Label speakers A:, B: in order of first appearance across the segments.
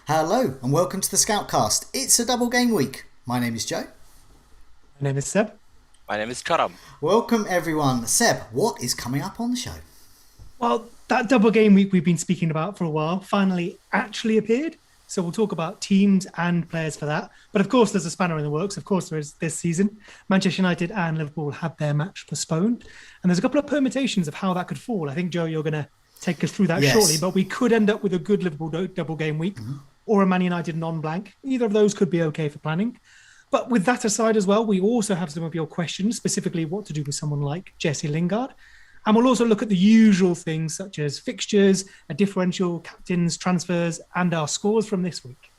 A: Hello and welcome to the Scoutcast. It's a double game week. My name is Joe.
B: My name is Seb.
C: My name is Karam.
A: Welcome everyone. Seb, what is coming up on the show?
B: Well, that double game week we've been speaking about for a while finally actually appeared. So we'll talk about teams and players for that. But of course, there's a spanner in the works. Of course, there is this season. Manchester United and Liverpool had their match postponed. And there's a couple of permutations of how that could fall. I think, Joe, you're going to take us through that shortly. But we could end up with a good Liverpool double game week or a Man United non-blank. Either of those could be okay for planning. But with that aside as well, we also have some of your questions, specifically what to do with someone like Jesse Lingard. And we'll also look at the usual things such as fixtures, a differential, captains, transfers, and our scores from this week.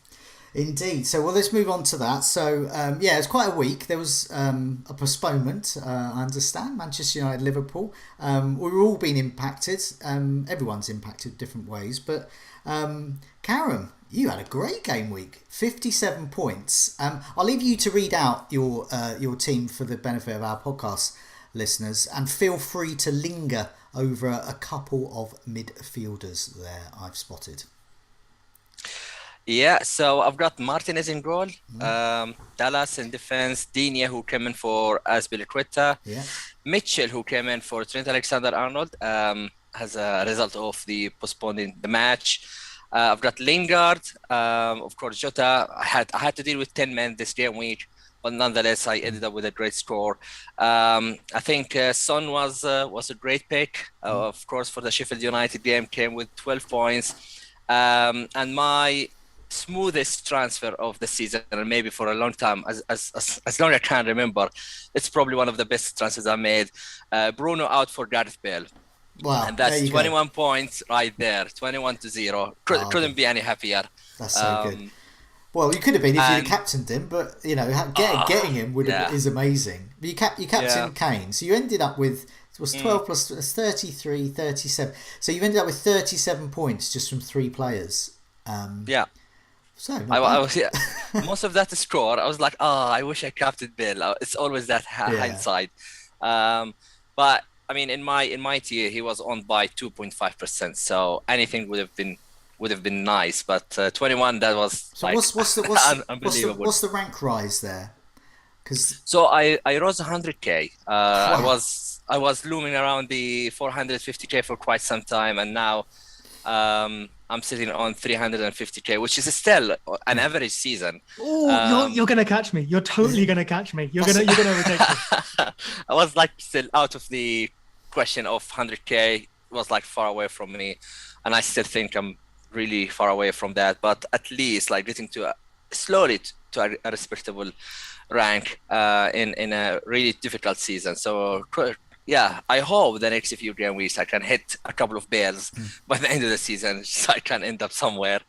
A: Indeed. So, let's move on to that. So, it's quite a week. There was a postponement, I understand, Manchester United, Liverpool. We're all being impacted. Everyone's impacted different ways. But, Karam, you had a great game week. 57 points. I'll leave you to read out your team for the benefit of our podcast listeners, and feel free to linger over a couple of midfielders there I've spotted.
C: Yeah, so I've got Martinez in goal, Dallas in defense, Digne who came in for Azpilicueta, Mitchell who came in for Trent Alexander-Arnold as a result of the postponing the match. I've got Lingard, of course Jota. I had to deal with 10 men this game week, but nonetheless I ended up with a great score. I think Son was a great pick, of course, for the Sheffield United game, came with 12 points. And my smoothest transfer of the season, and maybe for a long time, as long as I can remember, it's probably one of the best transfers I made. Bruno out for Gareth Bale.
A: Wow,
C: and that's 21 points right there, 21-0. Couldn't be any happier.
A: That's so good. Well, you could have been if you'd captained him, but getting him is amazing. But you captained Kane, so you ended up with it was 12 plus 33, 37. So you ended up with 37 points just from 3 players. So
C: most of that score, I was like, I wish I captained Bill. It's always that hindsight. But I mean, in my tier, he was on by 2.5%. So anything would have been nice. But 21, that was unbelievable.
A: What's the rank rise there?
C: So I rose 100k. Wow. I was looming around the 450k for quite some time, and now I'm sitting on 350k, which is still an average season.
B: Oh, you're gonna catch me. You're totally gonna catch me. You're gonna overtake me.
C: I was like still out of the question of 100k. It was like far away from me, and I still think I'm really far away from that. But at least like getting to slowly to a respectable rank in a really difficult season. So yeah, I hope the next few game weeks I can hit a couple of bells by the end of the season, so I can end up somewhere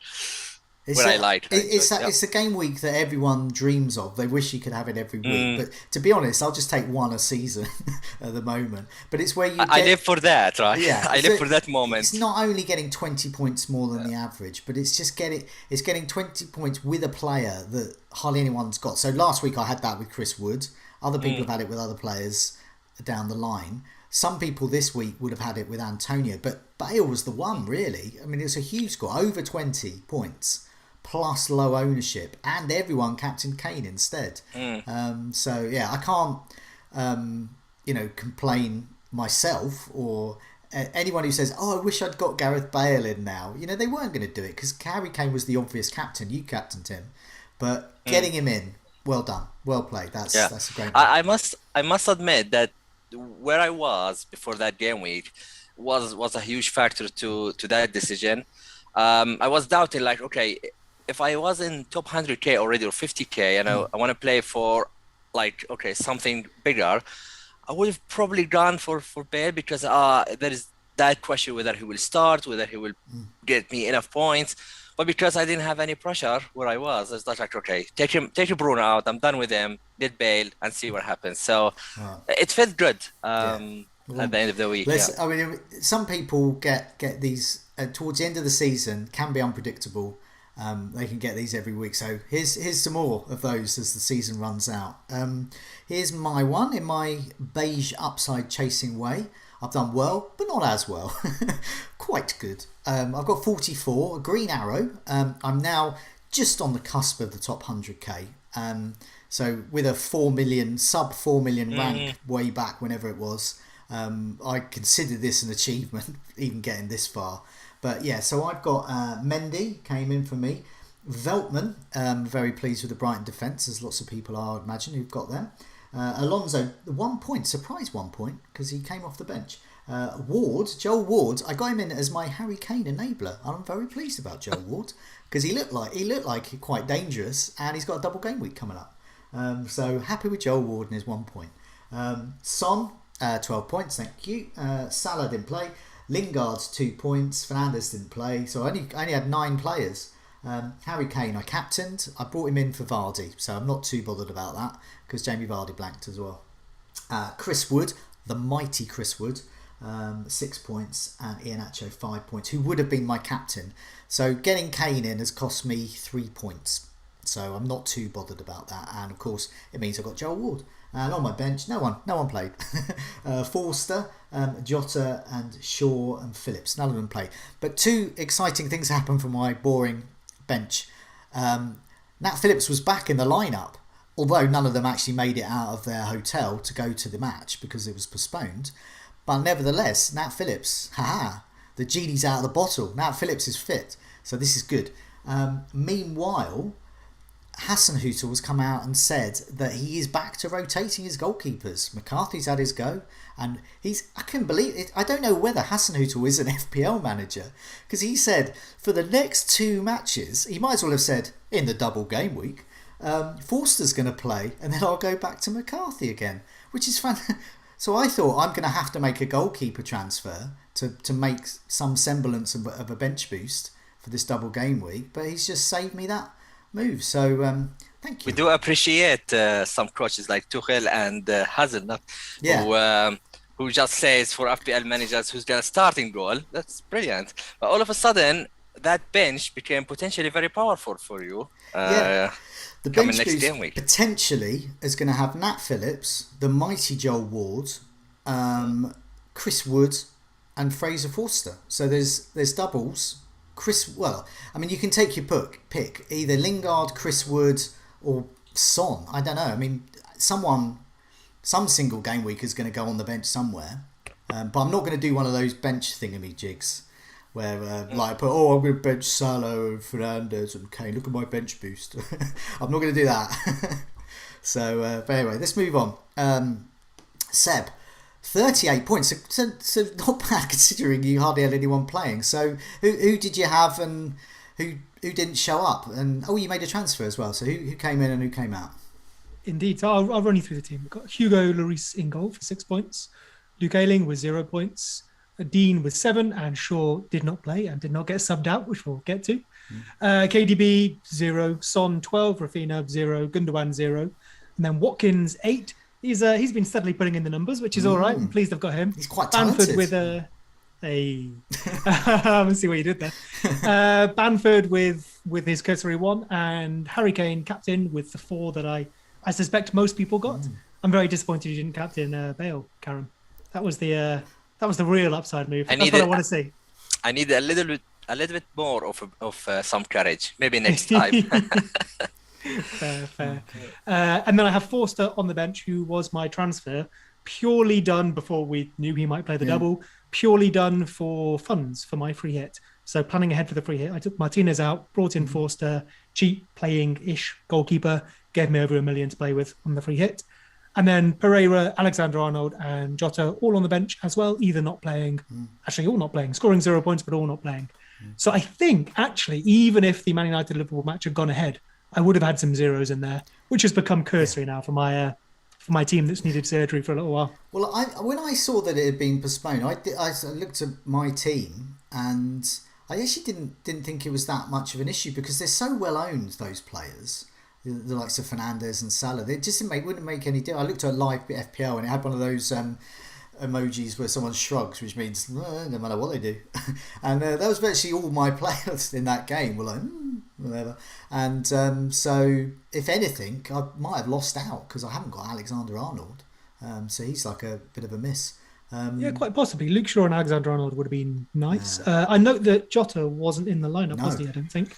C: where I like.
A: It's a game week that everyone dreams of. They wish you could have it every week, but to be honest, I'll just take one a season at the moment. But it's where I
C: live for that, right?
A: Yeah,
C: I live for that moment.
A: It's not only getting 20 points more than the average, but it's just getting 20 points with a player that hardly anyone's got. So last week I had that with Chris Wood. Other people have had it with other players down the line. Some people this week would have had it with Antonio, but Bale was the one, really. I mean, it's a huge score, over 20 points, plus low ownership, and everyone captained Kane instead. So yeah, I can't complain myself, or anyone who says, I wish I'd got Gareth Bale in now. They weren't going to do it because Harry Kane was the obvious captain. You captained him, but getting him in, well done, well played. That's a great one.
C: I must admit that where I was before that game week was a huge factor to that decision. I was doubting, like, okay, if I was in top 100k already or 50k and I want to play for like, okay, something bigger, I would have probably gone for Bale because there is that question whether he will start, whether he will get me enough points. But because I didn't have any pressure where I was like, okay, take Bruno out. I'm done with him. Get Bale and see what happens. So it felt good at the end of the week.
A: I mean, some people get these towards the end of the season, can be unpredictable. They can get these every week. So here's some more of those as the season runs out. Here's my one in my beige upside chasing way. I've done well, but not as well. quite good. I've got 44, a green arrow. I'm now just on the cusp of the top 100k. So with a 4 million, sub 4 million rank way back whenever it was, I consider this an achievement, even getting this far. But yeah, so I've got Mendy came in for me. Veltman, very pleased with the Brighton defence, as lots of people are, I'd imagine, who've got them. Alonso, 1 point, surprise 1 point, because he came off the bench. Joel Ward, I got him in as my Harry Kane enabler. I'm very pleased about Joel Ward, because he looked like quite dangerous, and he's got a double game week coming up. So happy with Joel Ward and his 1 point. Son, 12 points, thank you. Salah didn't play. Lingard's 2 points. Fernandes didn't play, so I only had 9 players. Harry Kane I captained. I brought him in for Vardy, so I'm not too bothered about that because Jamie Vardy blanked as well. Chris Wood, the mighty Chris Wood, 6 points, and Iheanacho 5 points, who would have been my captain. So getting Kane in has cost me 3 points, so I'm not too bothered about that. And of course it means I've got Joel Ward. And on my bench, no one played. Forster, Jota and Shaw and Phillips, none of them played. But 2 exciting things happened for my boring bench. Nat Phillips was back in the lineup, although none of them actually made it out of their hotel to go to the match because it was postponed. But nevertheless, Nat Phillips, the genie's out of the bottle. Nat Phillips is fit, so this is good. Meanwhile, Hasenhüttl has come out and said that he is back to rotating his goalkeepers. McCarthy's had his go, and I couldn't believe it. I don't know whether Hasenhüttl is an FPL manager, because he said for the next 2 matches, he might as well have said in the double game week, Forster's going to play, and then I'll go back to McCarthy again, which is fun. So I thought I'm going to have to make a goalkeeper transfer to make some semblance of a bench boost for this double game week, but he's just saved me that move. So thank you.
C: We do appreciate some coaches like Tuchel and Hazelnut, who just says for FPL managers who's gonna start in goal. That's brilliant. But all of a sudden, that bench became potentially very powerful for you.
A: The bench boost game week potentially is going to have Nat Phillips, the mighty Joel Ward, Chris Wood, and Fraser Forster. So there's doubles. You can take your pick, either Lingard, Chris Wood, or Son. I don't know. I mean, some single game week is going to go on the bench somewhere. But I'm not going to do one of those bench thingamy-jigs where I'm going to bench Salah and Fernandes and Kane. Look at my bench boost. I'm not going to do that. So, but anyway, let's move on. Seb, 38 points. So not bad considering you hardly had anyone playing. So who did you have and who didn't show up? And you made a transfer as well. So who came in and who came out?
B: Indeed. So I'll run you through the team. We've got Hugo Lloris in goal for 6 points. Luke Ayling with 0 points. Dean with 7, and Shaw did not play and did not get subbed out, which we'll get to. KDB 0, Son 12, Rafinha 0, Gundogan 0, and then Watkins 8. He's been steadily putting in the numbers, which is all right. I'm pleased I've got him.
A: He's quite talented.
B: Bamford with let's see what you did there. Bamford with his cursory 1, and Harry Kane captain with the 4 that I suspect most people got. I'm very disappointed you didn't captain Bale, Karam. That was the real upside move. That's what I want to see.
C: I need a little bit more of some courage. Maybe next time.
B: Fair. Okay. And then I have Forster on the bench, who was my transfer, purely done before we knew he might play the double, purely done for funds for my free hit. So planning ahead for the free hit, I took Martinez out, brought in Forster, cheap playing-ish goalkeeper, gave me over $1 million to play with on the free hit. And then Pereira, Alexander-Arnold and Jota all on the bench as well, either not playing, actually all not playing, scoring 0 points, but all not playing. So I think, actually, even if the Man United-Liverpool match had gone ahead, I would have had some zeros in there, which has become cursory now for my team that's needed surgery for a little while.
A: Well, when I saw that it had been postponed, I looked at my team and I actually didn't think it was that much of an issue because they're so well owned, those players. The likes of Fernandes and Salah, they just wouldn't make any deal. I looked at live FPL and it had one of those emojis where someone shrugs, which means no matter what they do. And that was virtually all my players in that game were like whatever. And so if anything, I might have lost out because I haven't got Alexander-Arnold. So he's like a bit of a miss.
B: Yeah, quite possibly. Luke Shaw and Alexander-Arnold would have been nice. I note that Jota wasn't in the lineup, was he? I don't think.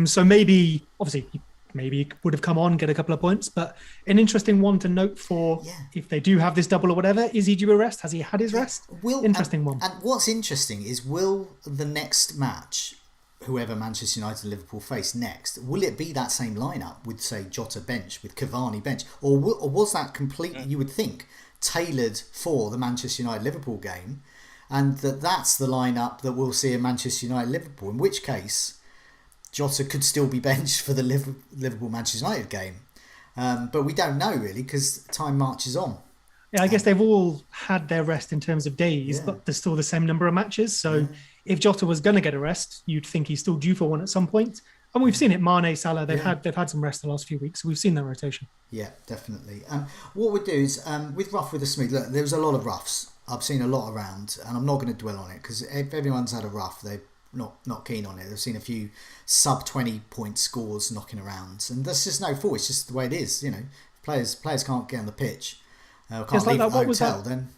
B: So maybe, obviously, maybe he would have come on, get a couple of points. But an interesting one to note for if they do have this double or whatever, is he due a rest? Has he had his rest? Interesting one.
A: And what's interesting is, will the next match, whoever Manchester United and Liverpool face next, will it be that same lineup with, say, Jota bench, with Cavani bench? Or was that completely, you would think, tailored for the Manchester United-Liverpool game, and that's the lineup that we'll see in Manchester United-Liverpool, in which case Jota could still be benched for the Liverpool-Manchester United game. But we don't know, really, because time marches on.
B: Yeah, I guess they've all had their rest in terms of days, but there's still the same number of matches. So if Jota was going to get a rest, you'd think he's still due for one at some point. And we've seen it, Mane, Salah, they've had some rest the last few weeks. So we've seen that rotation. Yeah,
A: definitely. What we'll do is, with rough, with the smooth, look, there was a lot of roughs. I've seen a lot around, and I'm not going to dwell on it, because if everyone's had a rough, they're not keen on it. They've seen a few sub 20 point scores knocking around, and that's just no fault. It's just the way it is. You know, players can't get on the pitch, can't leave the hotel. Then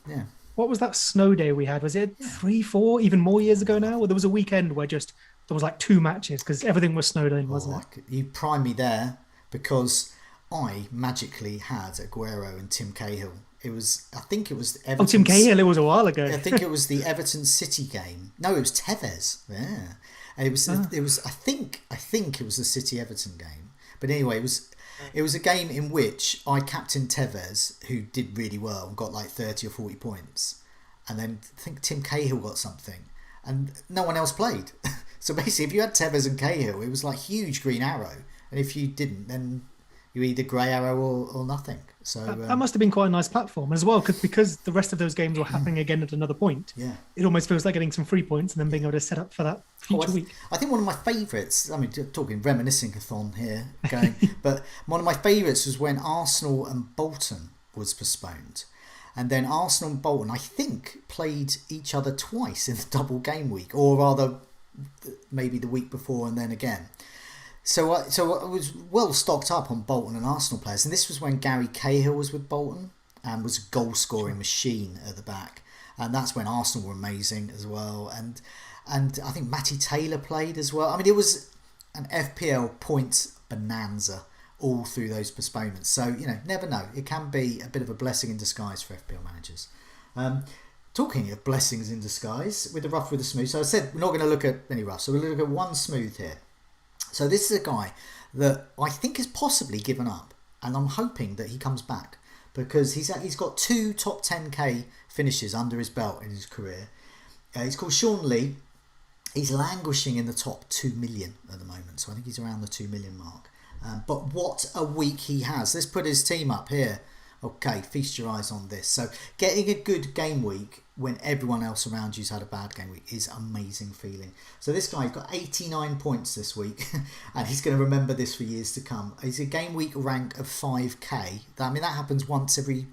B: what was that snow day we had? Was it 3, 4, even more years ago now? Or there was a weekend where just there was like 2 matches because everything was snowed in, wasn't it?
A: You prime me there, because I magically had Aguero and Tim Cahill. I think it was Everton.
B: Oh, Tim Cahill, it was a while ago.
A: I think it was the Everton City game. No, it was Tevez. Yeah, and it was. I think it was the City Everton game. But anyway, it was a game in which I captained Tevez, who did really well and got like 30 or 40 points, and then I think Tim Cahill got something, and no one else played. So basically, if you had Tevez and Cahill, it was like huge green arrow, and if you didn't, then you either grey arrow or nothing. So
B: that must have been quite a nice platform as well, because the rest of those games were happening again at another point.
A: Yeah,
B: it almost feels like getting some free points and then being able to set up for that future week.
A: I think one of my favourites, I mean, talking reminiscing-a-thon here, but one of my favourites was when Arsenal and Bolton was postponed. And then Arsenal and Bolton, I think, played each other twice in the double game week, or rather maybe the week before and then again. So I was well stocked up on Bolton and Arsenal players, and this was when Gary Cahill was with Bolton and was a goal-scoring machine at the back, and that's when Arsenal were amazing as well, and I think Matty Taylor played as well. I mean, it was an FPL points bonanza all through those postponements. So, you know, never know. It can be a bit of a blessing in disguise for FPL managers. Talking of blessings in disguise, with the rough, with the smooth. So I said we're not going to look at any rough, so we're going to look at one smooth here. So this is a guy that I think has possibly given up, and I'm hoping that he comes back, because he's got 2 top 10k finishes under his belt in his career. He's called Sean Lee. He's languishing in the top 2 million at the moment, so I think he's around the 2 million mark. But what a week he has. Let's put his team up here. Okay, feast your eyes on this. So getting a good game week when everyone else around you's had a bad game week is an amazing feeling. So this guy's got 89 points this week, and he's going to remember this for years to come. He's a game week rank of 5k. I mean, that happens once every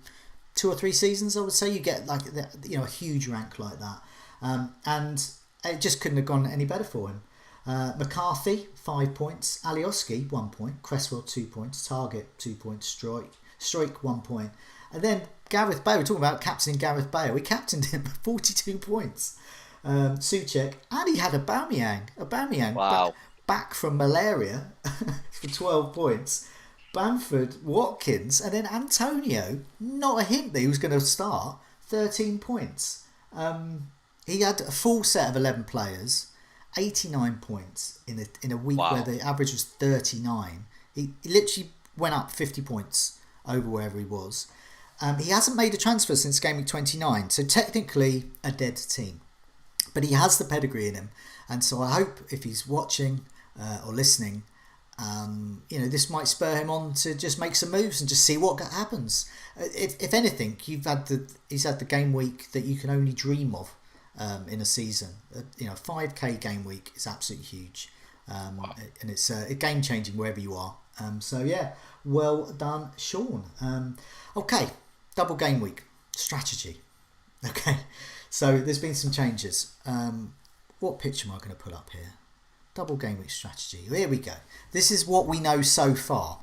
A: 2 or 3 seasons, I would say. You get like a huge rank like that, and it just couldn't have gone any better for him. McCarthy 5 points, Alioski 1 point, Cresswell 2 points, Target 2 points, Stroik 1 point, and then Gareth Bale. We're talking about captaining Gareth Bale. We captained him 42 points. Souček, and he had Aubameyang back from malaria for 12 points. Bamford, Watkins, and then Antonio. Not a hint that he was going to start. 13 points. He had a full set of 11 players. 89 points in a week where the average was 39. He literally went up 50 points over wherever he was. He hasn't made a transfer since game week 29, so technically a dead team. But he has the pedigree in him, and so I hope if he's watching or listening, this might spur him on to just make some moves and just see what happens. If anything, he's had the game week that you can only dream of in a season. 5k game week is absolutely huge, and it's game changing wherever you are. So yeah, well done, Sean. Okay, double game week strategy. Okay, so there's been some changes. What picture am I going to put up here? Double game week strategy. Here we go. This is what we know so far.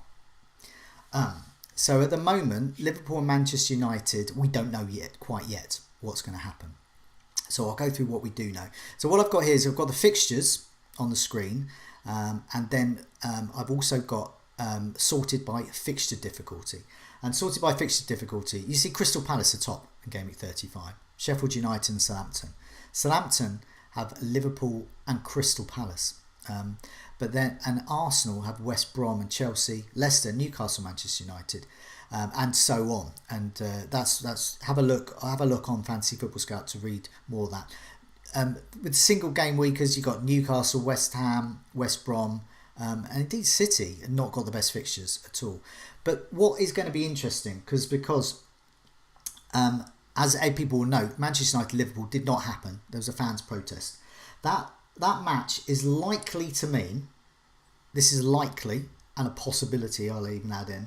A: So at the moment, Liverpool and Manchester United, we don't know quite yet. what's going to happen. So I'll go through what we do know. So what I've got here is I've got the fixtures on the screen, and then I've also got sorted by fixture difficulty. And sorted by fixture difficulty, you see Crystal Palace are top in Game Week 35, Sheffield United and Southampton. Southampton have Liverpool and Crystal Palace. And Arsenal have West Brom and Chelsea, Leicester, Newcastle, Manchester United, and so on. And that's have a look on Fantasy Football Scout to read more of that. With single game weekers, you've got Newcastle, West Ham, West Brom, and indeed City, and not got the best fixtures at all. But what is going to be interesting, because as people will know, Manchester United Liverpool did not happen. There was a fans protest. That match is likely to mean, this is likely and a possibility I'll even add in,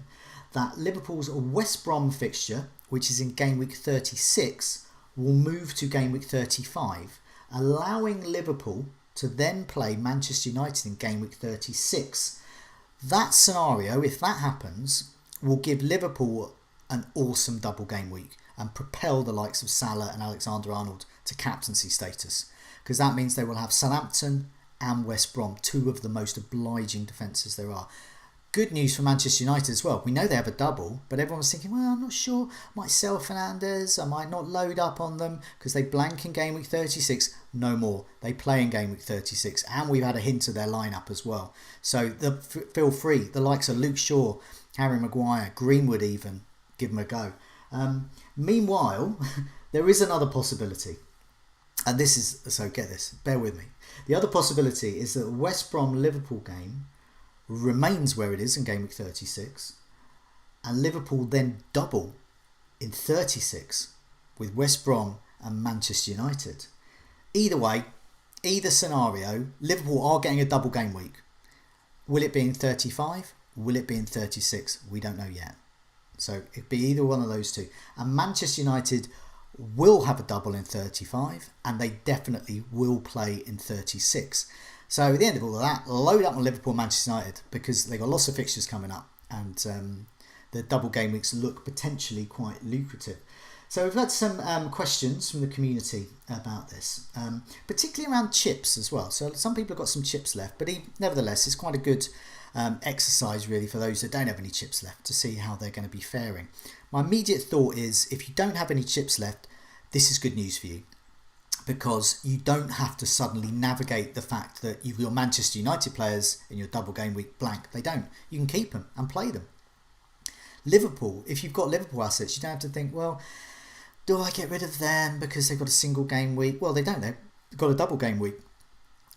A: that Liverpool's West Brom fixture, which is in Game Week 36, will move to Game Week 35, allowing Liverpool to then play Manchester United in Game Week 36. That scenario, if that happens, will give Liverpool an awesome double game week and propel the likes of Salah and Alexander-Arnold to captaincy status, because that means they will have Southampton and West Brom, two of the most obliging defences there are. Good news for Manchester United as well. We know they have a double, but everyone was thinking, well, I'm not sure. I might sell Fernandes. I might not load up on them because they blank in Game Week 36. No more. They play in Game Week 36, and we've had a hint of their lineup as well. So feel free. The likes of Luke Shaw, Harry Maguire, Greenwood even, give them a go. Meanwhile, there is another possibility. And this is, so get this, bear with me. The other possibility is that the West Brom Liverpool game remains where it is in Game Week 36, and Liverpool then double in 36 with West Brom and Manchester United. Either way, either scenario, Liverpool are getting a double game week. Will it be in 35? Will it be in 36? We don't know yet. So it'd be either one of those two. And Manchester United will have a double in 35, and they definitely will play in 36. So at the end of all of that, load up on Liverpool, Manchester United, because they've got lots of fixtures coming up, and the double game weeks look potentially quite lucrative. So we've had some questions from the community about this, particularly around chips as well. So some people have got some chips left, but nevertheless, it's quite a good exercise really for those that don't have any chips left to see how they're going to be faring. My immediate thought is, if you don't have any chips left, this is good news for you, because you don't have to suddenly navigate the fact that you've got Manchester United players in your double game week blank. They don't. You can keep them and play them. Liverpool, if you've got Liverpool assets, you don't have to think, well, do I get rid of them because they've got a single game week? Well, they don't. They've got a double game week,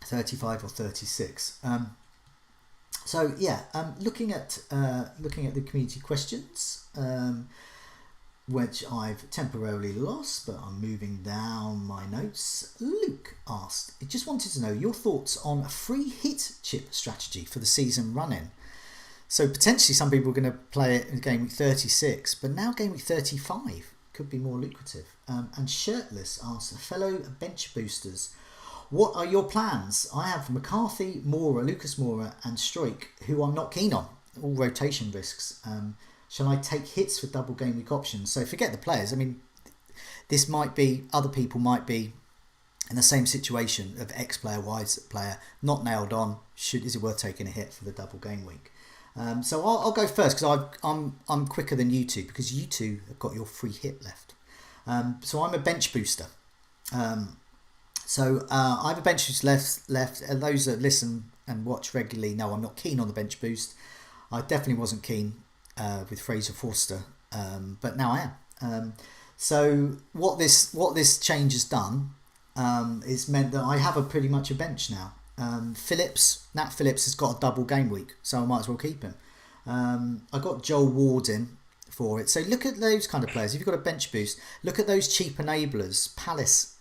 A: 35 or 36. Looking at the community questions, which I've temporarily lost, but I'm moving down my notes. Luke asked, he just wanted to know your thoughts on a free hit chip strategy for the season run-in. So potentially some people are going to play it in Game Week 36, but now Game Week 35 could be more lucrative. And Shirtless asked, fellow bench boosters, what are your plans? I have McCarthy, Lucas Moura and Stroik, who I'm not keen on, all rotation risks. Shall I take hits for double game week options? So forget the players. I mean, this might be, other people might be in the same situation of X player, Y player, not nailed on. Is it worth taking a hit for the double game week? So I'll go first because I'm quicker than you two, because you two have got your free hit left. So I'm a bench booster. I have a bench boost left. And those that listen and watch regularly know I'm not keen on the bench boost. I definitely wasn't keen with Fraser Forster, but now I am. So what this change has done is meant that I have pretty much a bench now. Nat Phillips has got a double game week, so I might as well keep him. I got Joel Ward in for it. So look at those kind of players. If you've got a bench boost, look at those cheap enablers. Palace,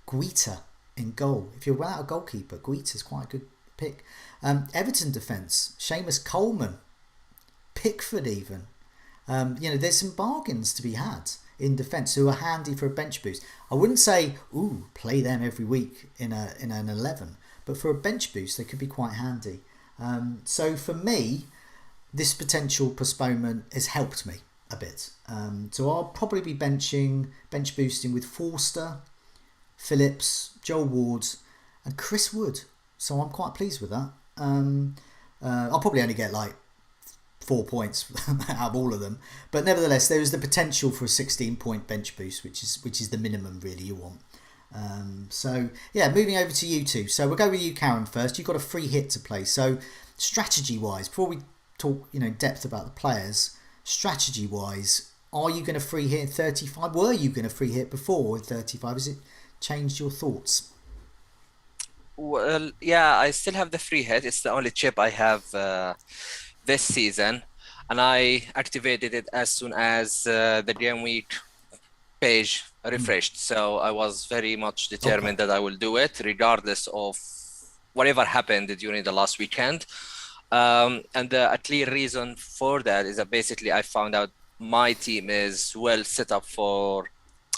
A: Guita in goal. If you're without a goalkeeper, Guita's quite a good pick. Everton defence, Seamus Coleman, Pickford even. There's some bargains to be had in defence who are handy for a bench boost. I wouldn't say, play them every week in an 11, but for a bench boost, they could be quite handy. So for me, this potential postponement has helped me a bit. So I'll probably be bench boosting with Forster, Phillips, Joel Ward, and Chris Wood. So I'm quite pleased with that. I'll probably only get like 4 points out of all of them, but nevertheless, there is the potential for a 16-point bench boost, which is the minimum really you want. So yeah, moving over to you two. So we'll go with you, Karam, first. You've got a free hit to play. So strategy-wise, before we talk, in depth about the players, strategy-wise, are you going to free hit 35? Were you going to free hit before with 35? Has it changed your thoughts?
C: Well, yeah, I still have the free hit. It's the only chip I have this season, and I activated it as soon as the game week page refreshed. So I was very much determined that I will do it regardless of whatever happened during the last weekend. And a clear reason for that is that basically I found out my team is well set up for,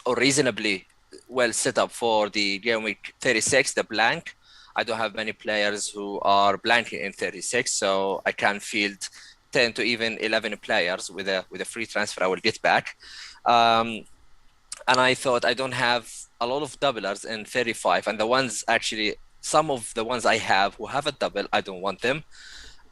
C: or reasonably well set up for the game week 36, the blank. I don't have many players who are blanking in 36, so I can field 10 to even 11 players with a free transfer I will get back. And I thought I don't have a lot of doublers in 35, and the ones actually, some of the ones I have who have a double, I don't want them.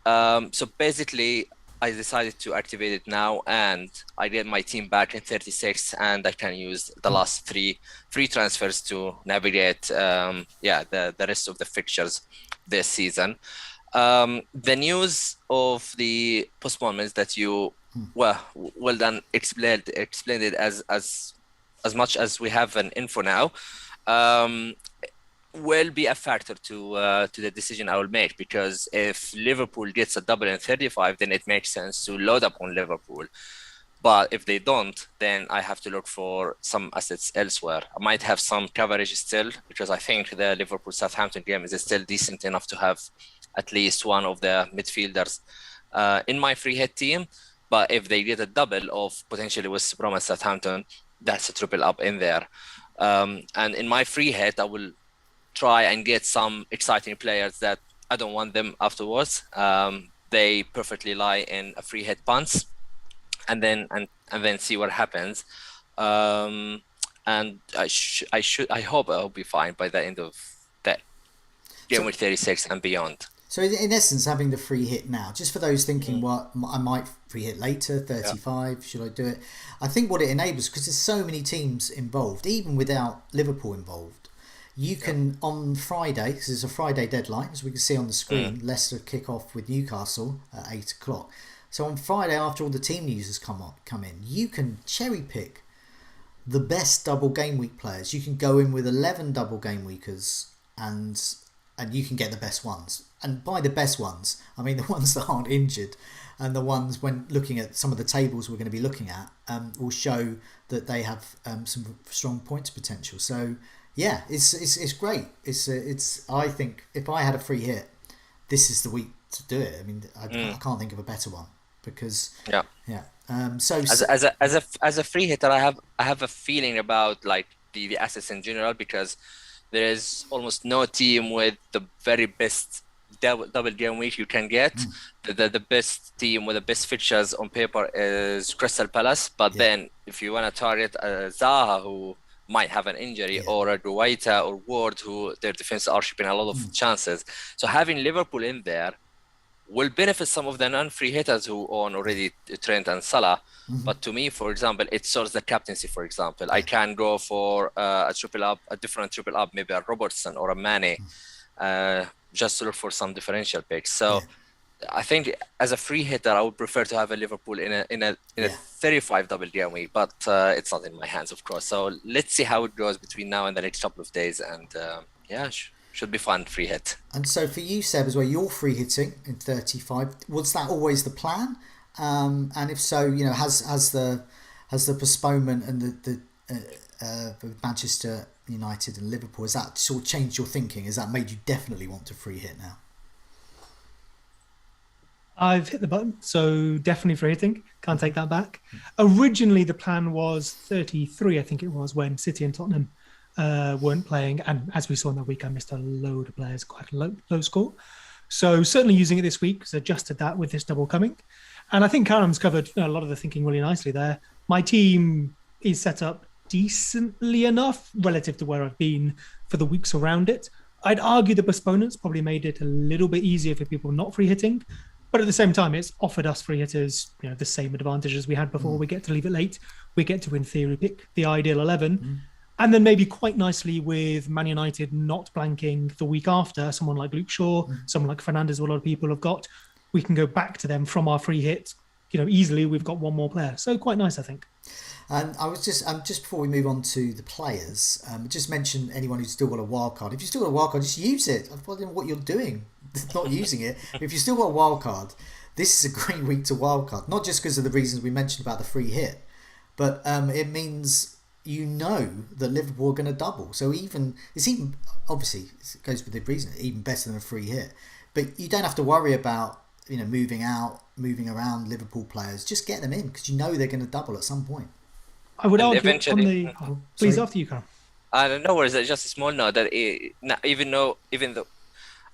C: So basically, I decided to activate it now, and I get my team back in 36, and I can use the last three free transfers to navigate the rest of the fixtures this season. The news of the postponements that you well done explained it as much as we have an info now will be a factor to the decision I will make, because if Liverpool gets a double in 35, then it makes sense to load up on Liverpool. But if they don't, then I have to look for some assets elsewhere. I might have some coverage still, because I think the Liverpool-Southampton game is still decent enough to have at least one of the midfielders in my free hit team. But if they get a double of potentially West Brom and Southampton, that's a triple up in there. And in my free hit, I will try and get some exciting players that I don't want them afterwards. They perfectly lie in a free hit punts, and then see what happens. And I hope I'll be fine by the end of that game week 36 and beyond.
A: So in essence, having the free hit now, just for those thinking, what I might free hit later, 35, should I do it? I think what it enables, because there's so many teams involved, even without Liverpool involved, you can, on Friday, because it's a Friday deadline, as we can see on the screen, Leicester kick off with Newcastle at 8 o'clock. So on Friday, after all the team news has come in, you can cherry pick the best double game week players. You can go in with 11 double game weekers, and you can get the best ones. And by the best ones, I mean the ones that aren't injured, and the ones, when looking at some of the tables we're going to be looking at, will show that they have some strong points potential. So yeah, it's great. It's I think if I had a free hit, this is the week to do it. I mean, I can't think of a better one, because so
C: as a free hitter, I have a feeling about like the assets in general, because there is almost no team with the very best double game week you can get. The best team with the best fixtures on paper is Crystal Palace, but then if you want to target Zaha, who might have an injury, or a Guaita or Ward, who their defense are shipping a lot of chances, so having Liverpool in there will benefit some of the non-free hitters who own already Trent and Salah. But to me, for example, it sorts the captaincy. For example, I can go for a different triple up, maybe a Robertson or a Mane, just to look for some differential picks. So I think as a free hitter, I would prefer to have a Liverpool in a 35 double game week, but it's not in my hands, of course. So let's see how it goes between now and the next couple of days, and should be fun free hit.
A: And so for you, Seb, as well, you're free hitting in 35. Was that always the plan? And if so, has the postponement and the Manchester United and Liverpool, has that sort of changed your thinking? Has that made you definitely want to free hit now?
B: I've hit the button, so definitely free hitting. Can't take that back. Originally, the plan was 33, I think it was, when City and Tottenham weren't playing. And as we saw in that week, I missed a load of players, quite a low score. So certainly using it this week, because I adjusted that with this double coming. And I think Karam's covered a lot of the thinking really nicely there. My team is set up decently enough relative to where I've been for the weeks around it. I'd argue the postponements probably made it a little bit easier for people not free hitting. But at the same time, it's offered us free hitters, the same advantages we had before. We get to leave it late. We get to, in theory, pick the ideal 11. And then maybe quite nicely with Man United not blanking the week after, someone like Luke Shaw, someone like Fernandes, what a lot of people have got, we can go back to them from our free hit. Easily we've got one more player. So quite nice, I think.
A: And I was just before we move on to the players, just mention anyone who's still got a wild card. If you've still got a wild card, just use it. I don't know what you're doing, not using it. If you've still got a wild card, this is a great week to wild card. Not just because of the reasons we mentioned about the free hit, but it means that Liverpool are going to double. So it's even obviously it goes with the reason even better than a free hit. But you don't have to worry about moving around Liverpool players. Just get them in because they're going to double at some point.
B: I would argue
C: eventually,
B: please after you, Karam.
C: I don't know. Just a small note that even though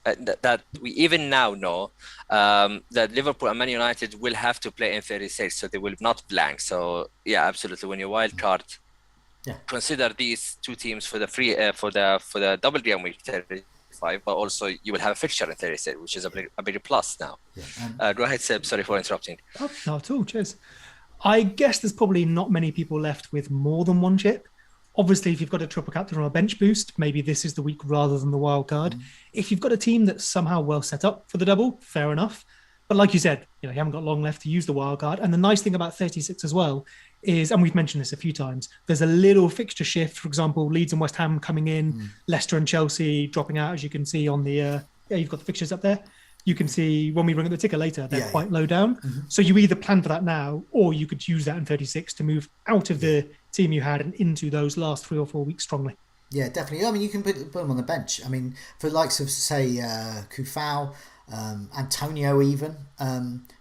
C: that we even now know that Liverpool and Man United will have to play in 36, so they will not blank. So yeah, absolutely. When you wild card, consider these two teams for the free for the double game week 35, but also you will have a fixture in 36, which is a bigger plus now. Yeah. Go ahead, Seb. Sorry for interrupting.
B: Oh, not at all. Cheers. I guess there's probably not many people left with more than one chip. Obviously, if you've got a triple captain or a bench boost, maybe this is the week rather than the wild card. If you've got a team that's somehow well set up for the double, fair enough. But like you said, you haven't got long left to use the wild card. And the nice thing about 36 as well is, and we've mentioned this a few times, there's a little fixture shift. For example, Leeds and West Ham coming in, Leicester and Chelsea dropping out, as you can see on the, you've got the fixtures up there. You can see when we bring up the ticker later, they're quite low down. So you either plan for that now, or you could use that in 36 to move out of the team you had and into those last 3 or 4 weeks strongly.
A: Yeah, definitely. I mean, you can put them on the bench. I mean, for the likes of, say, Kufau, Antonio even,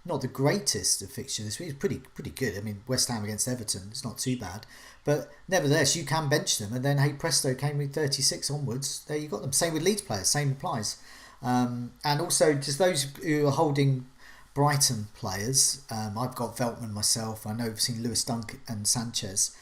A: not the greatest of fixture this week. It's pretty good. I mean, West Ham against Everton, it's not too bad. But nevertheless, you can bench them. And then, hey, presto, came with 36 onwards. There you got them. Same with Leeds players. Same applies. And also, just those who are holding Brighton players, I've got Veltman myself. I know I've seen Lewis Dunk and Sanchez.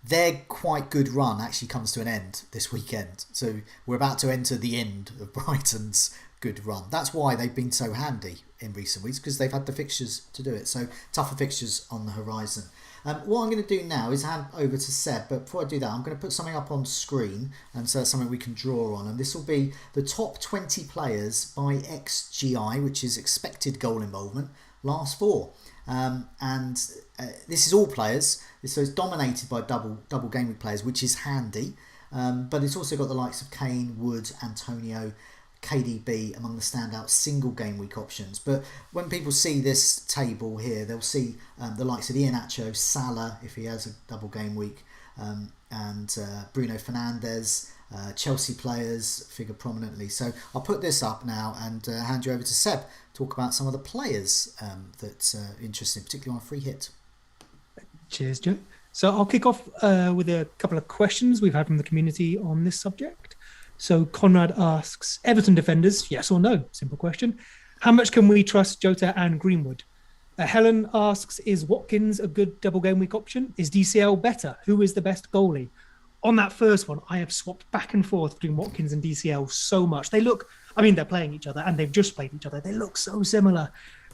A: Their quite good run actually comes to an end this weekend. So we're about to enter the end of Brighton's good run. That's why they've been so handy in recent weeks, because they've had the fixtures to do it. So tougher fixtures on the horizon. What I'm going to do now is hand over to Seb, but before I do that, I'm going to put something up on screen, and so that's something we can draw on. And this will be the top 20 players by XGI, which is expected goal involvement, last 4. This is all players, so it's dominated by double game week players, which is handy. But it's also got the likes of Kane, Wood, Antonio, KDB among the standout single game week options. But when people see this table here, they'll see the likes of Iheanacho, Salah if he has a double game week, and Bruno Fernandes. Chelsea players figure prominently. So I'll put this up now and hand you over to Seb to talk about some of the players that are interesting, particularly on a free hit.
B: Cheers, Joe. So I'll kick off with a couple of questions we've had from the community on this subject. So Conrad asks, Everton defenders, yes or no? Simple question. How much can we trust Jota and Greenwood? Helen asks, is Watkins a good double game week option? Is DCL better? Who is the best goalie? On that first one, I have swapped back and forth between Watkins and DCL so much. They're playing each other and they've just played each other. They look so similar.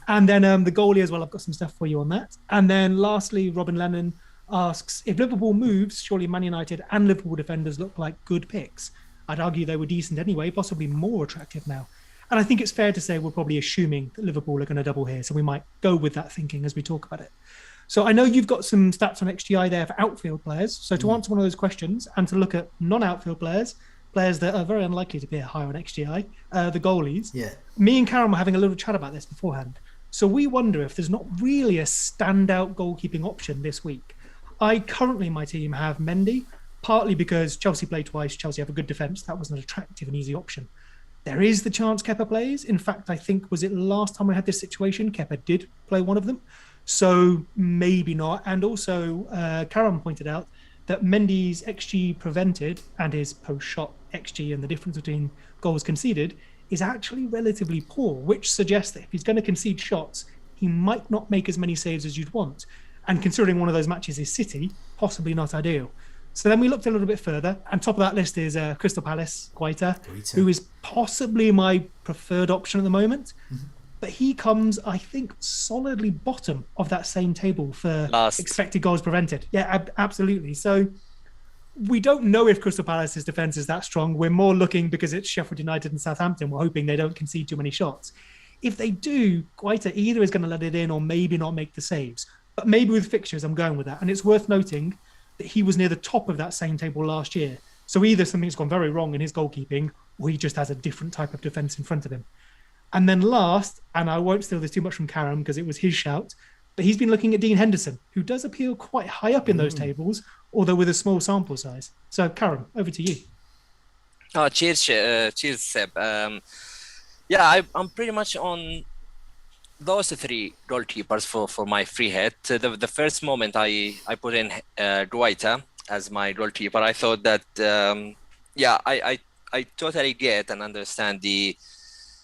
B: And then the goalie as well, I've got some stuff for you on that. And then lastly, Robin Lennon asks, if Liverpool moves, surely Man United and Liverpool defenders look like good picks. I'd argue they were decent anyway, possibly more attractive now. And I think it's fair to say we're probably assuming that Liverpool are going to double here. So we might go with that thinking as we talk about it. So I know you've got some stats on XGI there for outfield players. So to answer one of those questions and to look at non-outfield players that are very unlikely to be higher on XGI, the goalies. Yeah. Me and Karam were having a little chat about this beforehand. So we wonder if there's not really a standout goalkeeping option this week. I currently, my team, have Mendy, partly because Chelsea play twice. Chelsea have a good defence. That was an attractive and easy option. There is the chance Kepa plays. In fact, I think, was it last time we had this situation, Kepa did play one of them. So maybe not. And also, Karam pointed out that Mendy's XG prevented and his post-shot XG, and the difference between goals conceded, is actually relatively poor, which suggests that if he's going to concede shots, he he might not make as many saves as you'd want. And considering one of those matches is City, possibly not ideal. So then we looked a little bit further, and top of that list is Crystal Palace, Guaita, who is possibly my preferred option at the moment. Mm-hmm. But he comes, I think, solidly bottom of that same table for expected goals prevented. Yeah, absolutely. So we don't know if Crystal Palace's defence is that strong. We're more looking, because it's Sheffield United and Southampton, we're hoping they don't concede too many shots. If they do, Guaita either is going to let it in or maybe not make the saves. But maybe with fixtures, I'm going with that. And it's worth noting that he was near the top of that same table last year. So either something's gone very wrong in his goalkeeping, or he just has a different type of defence in front of him. And then last, and I won't steal this too much from Karam because it was his shout, but he's been looking at Dean Henderson, who does appeal quite high up in those tables, although with a small sample size. So Karam, over to you.
C: Oh, cheers, Seb. I'm pretty much on those three goalkeepers for my free hit. The first moment I put in Guaita as my goalkeeper, I thought that I totally get and understand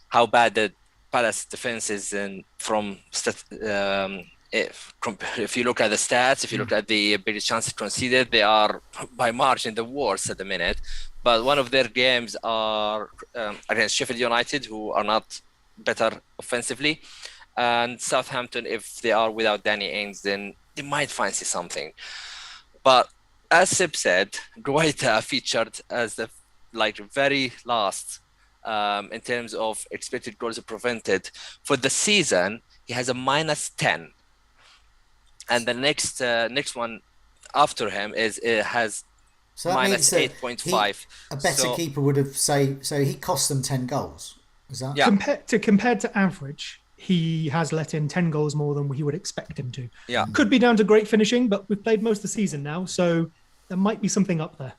C: how bad the Palace defense is, and if you look at the stats, if you look at the biggest chances conceded, they are by margin the worst at the minute. But one of their games are against Sheffield United, who are not better offensively, and Southampton. If they are without Danny Ings, then they might fancy something. But as Seb said, Guaita featured as the very last in terms of expected goals prevented for the season. He has a -10, and the next one after him has
A: so
C: -8.5.
A: A better keeper would have so he cost them 10 goals. Is that
B: compared to average? He has let in 10 goals more than he would expect him to.
C: Yeah,
B: could be down to great finishing, but we've played most of the season now, so there might be something up there.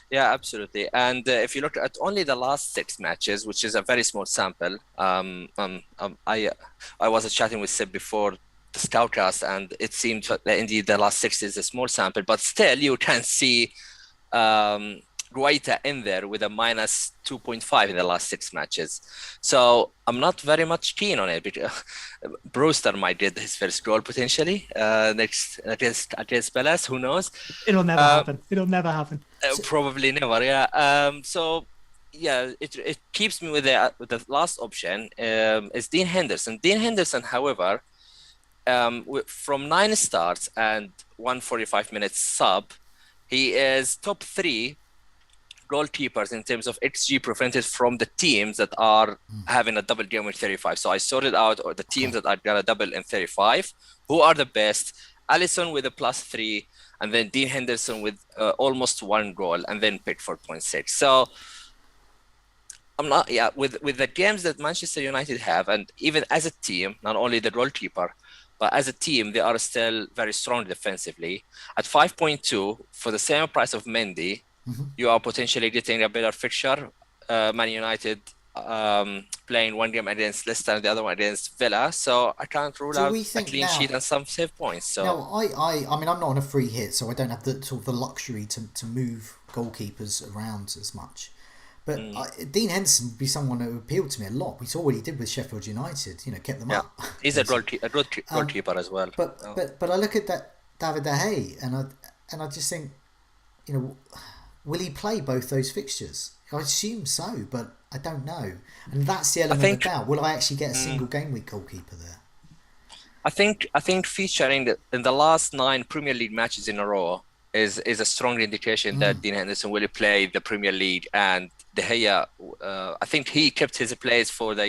C: Yeah, absolutely. And if you look at only the last 6 matches, which is a very small sample, I was chatting with Seb before the Scoutcast, and it seemed that indeed the last 6 is a small sample, but still you can see Guaita in there with a -2.5 in the last 6 matches. So I'm not very much keen on it, because Brewster might get his first goal potentially next against Palace. Who knows?
B: It'll never happen. It'll never happen.
C: Probably never. Yeah. So yeah, it keeps me with the last option is Dean Henderson. Dean Henderson, however, from 9 starts and 145 minutes sub, he is top 3 goalkeepers in terms of XG prevented from the teams that are having a double game with 35. So I sorted out the teams that are gonna double in 35. Who are the best? Alisson with a +3, and then Dean Henderson with almost 1 goal, and then Pickford 0.6. So I'm not with the games that Manchester United have, and even as a team, not only the goalkeeper, but as a team, they are still very strong defensively. At 5.2 for the same price of Mendy. You are potentially getting a better fixture. Man United playing one game against Leicester and the other one against Villa, so I can't rule out a clean sheet and some save points. So
A: no, I mean I'm not on a free hit, so I don't have the sort of the luxury to move goalkeepers around as much. But Dean Henderson would be someone who appealed to me a lot. We saw what he did with Sheffield United. Kept them up.
C: He's a good goalkeeper as well.
A: But I look at that David De Gea and I just think, will he play both those fixtures? I assume so, but I don't know. And that's the element of doubt. Will I actually get a single game week goalkeeper there?
C: I think featuring in the last 9 Premier League matches in a row is a strong indication that Dean Henderson will play the Premier League, and De Gea, I think he kept his place for the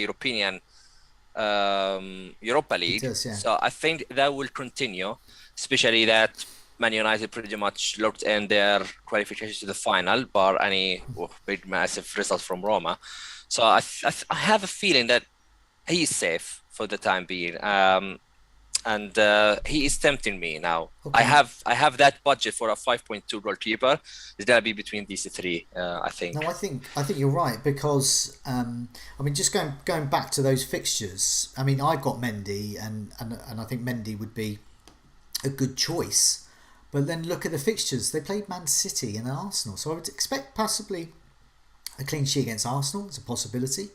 C: Europa League.
A: Does, yeah.
C: So I think that will continue, especially that Man United pretty much locked in their qualification to the final, bar any big massive result from Roma. So I have a feeling that he is safe for the time being, and he is tempting me now. Okay. I have that budget for a 5.2 goalkeeper. It's gonna be between these 3. I think.
A: No, I think you're right, because just going back to those fixtures. I mean, I've got Mendy, and I think Mendy would be a good choice. But then look at the fixtures. They played Man City and Arsenal. So I would expect possibly a clean sheet against Arsenal. It's a possibility.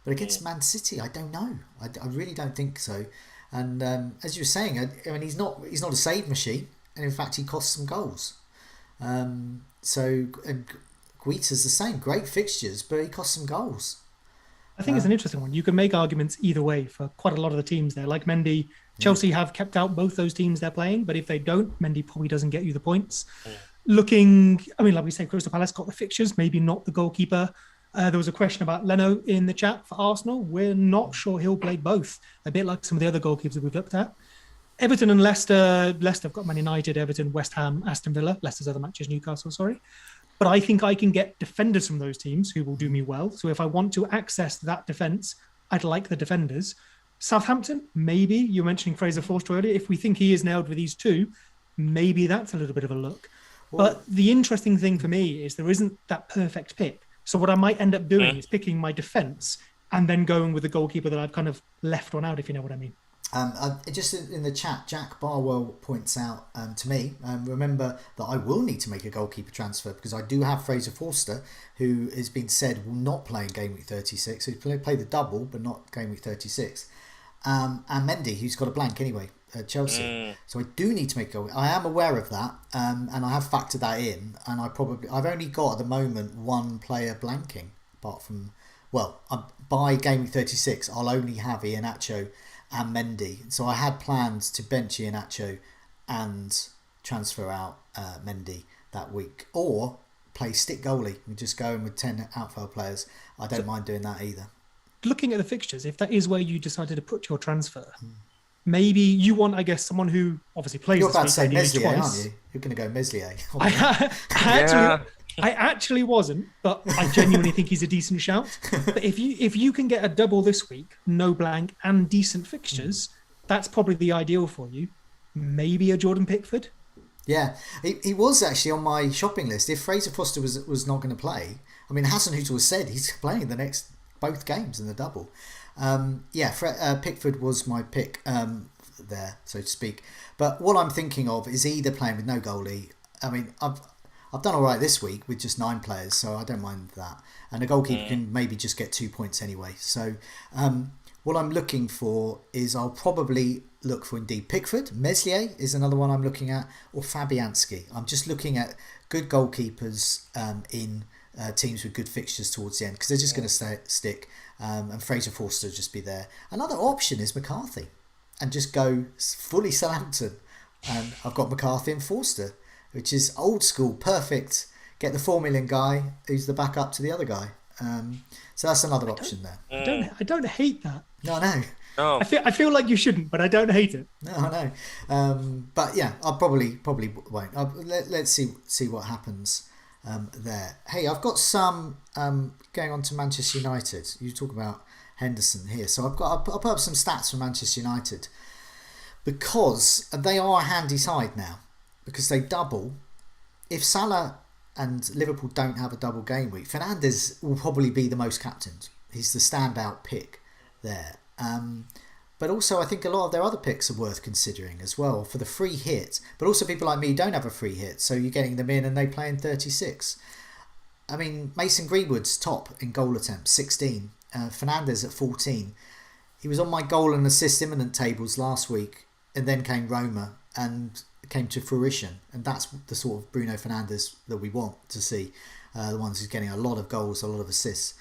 A: But against Man City, I don't know. I really don't think so. And as you were saying, I mean, he's not a save machine, and in fact, he costs some goals. So Guita's the same, great fixtures, but he costs some goals.
B: I think it's an interesting one. You can make arguments either way for quite a lot of the teams there. Like Mendy, Chelsea have kept out both those teams they're playing, but if they don't, Mendy probably doesn't get you the points. Looking, I mean, like we say, Crystal Palace got the fixtures, maybe not the goalkeeper. There was a question about Leno in the chat for Arsenal. We're not sure he'll play both, a bit like some of the other goalkeepers that we've looked at. Everton and Leicester. Leicester have got Man United, Everton, West Ham, Aston Villa. Leicester's other matches, Newcastle, sorry. But I think I can get defenders from those teams who will do me well. So if I want to access that defence, I'd like the defenders. Southampton, maybe. You were mentioning Fraser Forster earlier. If we think he is nailed with these two, maybe that's a little bit of a look. Well, but the interesting thing for me is there isn't that perfect pick. So what I might end up doing is picking my defence and then going with the goalkeeper that I've kind of left one out, if you know what I mean.
A: Just in the chat, Jack Barwell points out to me, remember that I will need to make a goalkeeper transfer because I do have Fraser Forster, who has been said will not play in game week 36. So he'll play the double, but not game week 36. And Mendy, who's got a blank anyway at Chelsea. So I do need to make a goal. I am aware of that, and I have factored that in. And I've only got at the moment one player blanking, apart from, by game week 36, I'll only have Iheanacho and Mendy. So I had plans to bench Iheanacho and transfer out Mendy that week, or play stick goalie and just go in with 10 outfield players. I don't mind doing that either. Looking
B: at the fixtures, if that is where you decided to put your transfer, maybe you want, I guess, someone who obviously plays.
A: You're about to say Meslier, aren't you? You're going to go Meslier.
B: I actually wasn't, but I genuinely think he's a decent shout. But if you can get a double this week, no blank and decent fixtures, that's probably the ideal for you. Maybe a Jordan Pickford.
A: Yeah, he was actually on my shopping list. If Fraser Forster was not going to play, I mean, Hassan Hutel has said he's playing the next both games in the double. Pickford was my pick there, so to speak. But what I'm thinking of is either playing with no goalie. I mean, I've done all right this week with just 9 players, so I don't mind that. And a goalkeeper can maybe just get 2 points anyway. So what I'm looking for is I'll probably look for indeed Pickford. Meslier is another one I'm looking at, or Fabianski. I'm just looking at good goalkeepers in teams with good fixtures towards the end because they're just going to stick. And Fraser Forster will just be there. Another option is McCarthy and just go fully Southampton. And I've got McCarthy and Forster, which is old school, perfect. Get the 4 million guy who's the backup to the other guy. So that's another option there.
B: I don't hate that.
A: No, I know.
C: No.
B: I feel like you shouldn't, but I don't hate it.
A: No, I know. But yeah, I probably won't. Let's see what happens there. Hey, I've got some going on to Manchester United. You talk about Henderson here, so I'll put up some stats for Manchester United because they are a handy side now because they double. If Salah and Liverpool don't have a double game week, Fernandes will probably be the most captained. He's the standout pick there. But also I think a lot of their other picks are worth considering as well for the free hit. But also people like me don't have a free hit, so you're getting them in and they play in 36. I mean, Mason Greenwood's top in goal attempts, 16. Fernandes at 14. He was on my goal and assist imminent tables last week, and then came Roma and came to fruition. And that's the sort of Bruno Fernandes that we want to see. The ones who's getting a lot of goals, a lot of assists.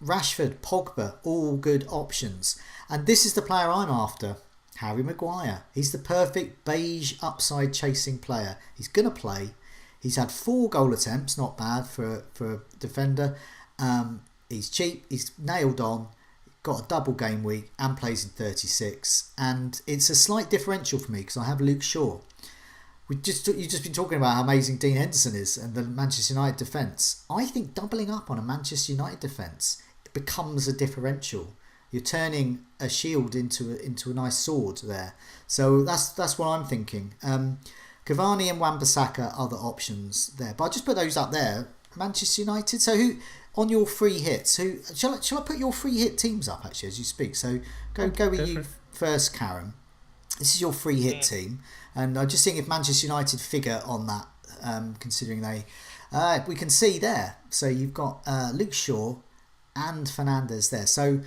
A: Rashford, Pogba, all good options. And this is the player I'm after, Harry Maguire. He's the perfect beige upside chasing player. He's going to play. He's had 4 goal attempts, not bad for a defender. He's cheap, he's nailed on, got a double game week and plays in 36. And it's a slight differential for me because I have Luke Shaw. You've just been talking about how amazing Dean Henderson is and the Manchester United defence. I think doubling up on a Manchester United defence becomes a differential. You're turning a shield into a nice sword there. So that's what I'm thinking. Cavani and Wan-Bissaka are the options there. But I'll just put those up there. Manchester United. So who on your free hits? Who shall I put your free hit teams up actually as you speak? So go with you first, Karam. This is your free hit team, and I'm just seeing if Manchester United figure on that, considering they we can see there. So you've got Luke Shaw, and Fernandes there. So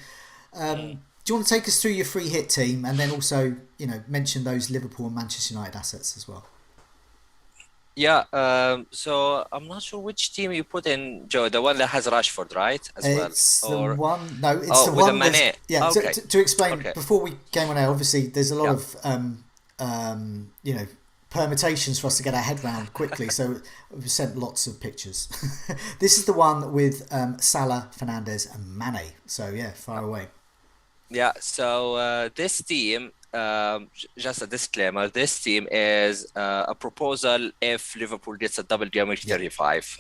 A: do you want to take us through your free hit team and then also, mention those Liverpool and Manchester United assets as well?
C: Yeah, so I'm not sure which team you put in, Joe. The one that has Rashford, right? As
A: It's
C: well,
A: the one. No, it's
C: oh,
A: the
C: with the
A: one.
C: Mane.
A: Yeah.
C: Okay.
A: To explain
C: Okay.
A: before we came on air, obviously there's a lot
C: Yeah.
A: of permutations for us to get our head round quickly. So we've sent lots of pictures. This is the one with Salah, Fernandes, and Mane. So yeah, far away.
C: Yeah. So this team. Just a disclaimer, this team is a proposal if Liverpool gets a double game week 35.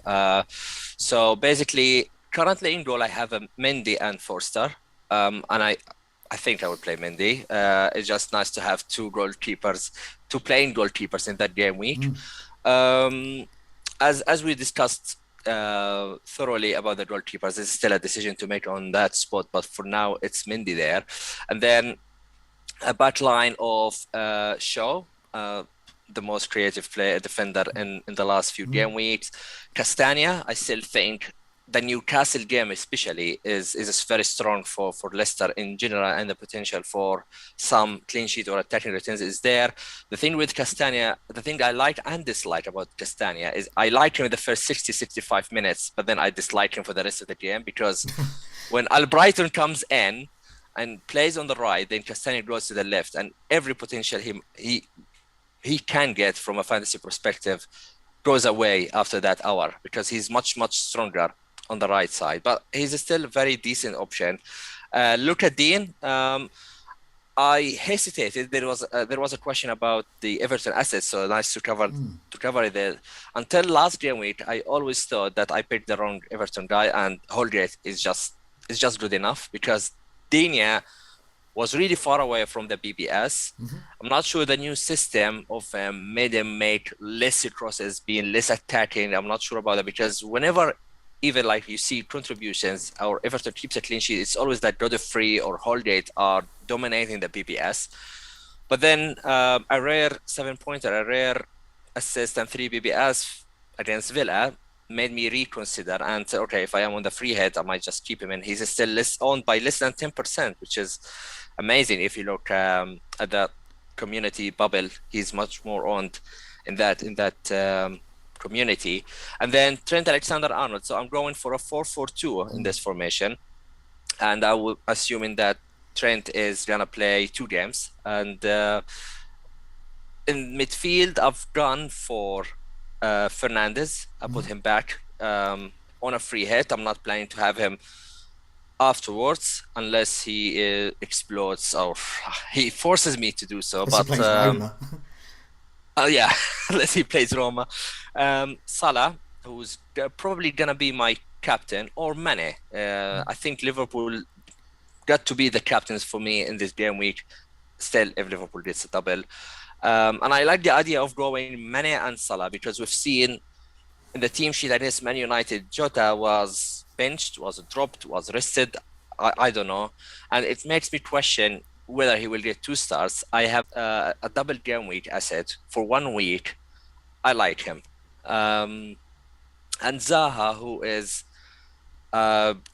C: So basically, currently in goal, I have a Mendy and Forster. And I think I would play Mendy. It's just nice to have two playing goalkeepers in that game week. As we discussed thoroughly about the goalkeepers, it's still a decision to make on that spot. But for now, it's Mendy there. And then a back line of Shaw, the most creative defender in the last few game weeks. Castagna, I still think the Newcastle game especially is very strong for Leicester in general, and the potential for some clean sheet or attacking returns is there. The thing with Castagna, the thing I like and dislike about Castagna is I like him in the first 60-65 minutes, but then I dislike him for the rest of the game because when Albrighton comes in and plays on the right, then Castagna goes to the left, and every potential he can get from a fantasy perspective goes away after that hour because he's much stronger on the right side. But he's still a very decent option. Look at Dean. I hesitated. There was a question about the Everton assets, so nice to cover it there. Until last game week, I always thought that I picked the wrong Everton guy, and Holgate is just good enough because Digne was really far away from the BBS. I'm not sure the new system of made him make less crosses, being less attacking. I'm not sure about that because whenever even like you see contributions or Everton keeps a clean sheet, it's always that Godfrey or Holgate are dominating the BBS. But then a rare 7-pointer, a rare assist and 3 BBS against Villa made me reconsider and say, okay, if I am on the free hit, I might just keep him in. He's still owned by less than 10%, which is amazing. If you look at the community bubble, he's much more owned in that community. And then Trent Alexander-Arnold. So I'm going for a 4-4-2 in this formation, and I will assuming that Trent is gonna play 2 games. And in midfield, I've gone for Fernandes. I put him back on a free hit. I'm not planning to have him afterwards unless he explodes or he forces me to do so. But
A: he plays Roma.
C: yeah, unless he plays Roma. Salah, who's probably gonna be my captain, or Mane. I think Liverpool got to be the captains for me in this game week. Still, if Liverpool gets a double. And I like the idea of going Mane and Salah because we've seen in the team sheet against Man United, Jota was benched, was dropped, was rested. I don't know. And it makes me question whether he will get 2 stars. I have a double game week asset for 1 week. I like him. And Zaha, who is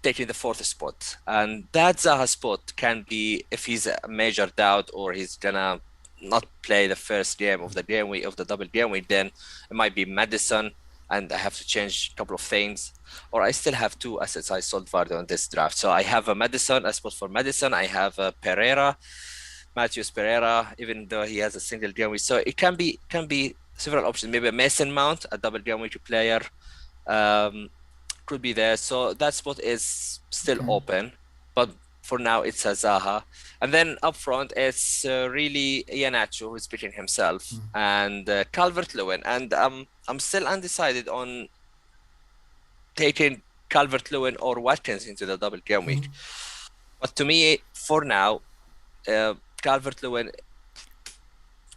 C: taking the 4th spot. And that Zaha spot can be if he's a major doubt or he's gonna not play the first game of the game week of the double game week, then it might be Madison and I have to change a couple of things. Or I still have 2 assets I sold Vardy on this draft. So I have a Madison, a spot for Madison. I have a Matthews Pereira, even though he has a single game week. So it can be several options. Maybe a Mason Mount, a double game week player, could be there. So that spot is still open, but for now it's a Zaha. And then up front it's really Iheanacho who's picking himself and Calvert-Lewin. And I'm still undecided on taking Calvert-Lewin or Watkins into the double game week. But to me, for now, Calvert-Lewin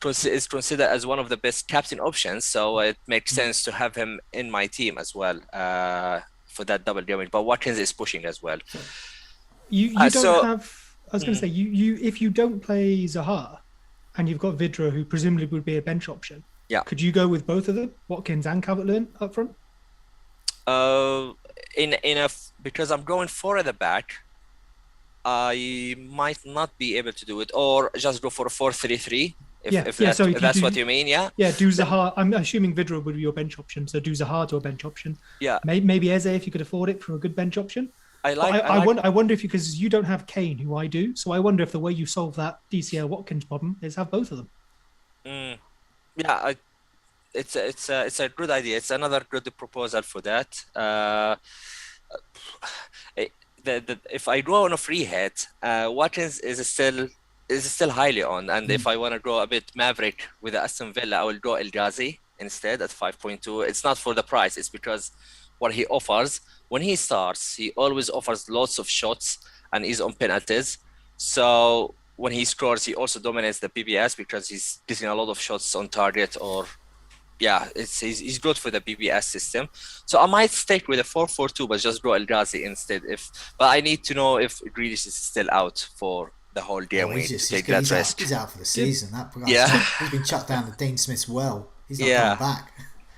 C: is considered as one of the best captain options, so it makes sense to have him in my team as well for that double game week. But Watkins is pushing as well.
B: You don't have. I was going to say you if you don't play Zaha, and you've got Vidra, who presumably would be a bench option. Yeah. Could you go with both of them, Watkins and Calvert-Lewin up front?
C: because I'm going 4 at the back, I might not be able to do it, or just go for a 4-3-3. If that's what you mean, yeah.
B: Yeah, do Zaha. I'm assuming Vidra would be your bench option, so do Zaha to a bench option.
C: Yeah,
B: maybe Eze if you could afford it for a good bench option. I wonder if because you don't have Kane, who I do, so I wonder if the way you solve that DCL Watkins problem is have both of them.
C: Yeah, it's a good idea. It's another good proposal for that. If I go on a free hit, Watkins is still highly on, and if I want to go a bit maverick with Aston Villa, I will go El Ghazi instead at 5.2. It's not for the price; it's because what he offers when he starts, he always offers lots of shots and he's on penalties. So when he scores, he also dominates the PBS because he's getting a lot of shots on target. Or he's good for the PBS system. So I might stick with a 4-4-2, but just go El Ghazi instead. But I need to know if Grealish is still out for the whole game week to take that risk.
A: He's out for the season. He's been chucked down to Dean Smith's well. He's not coming back.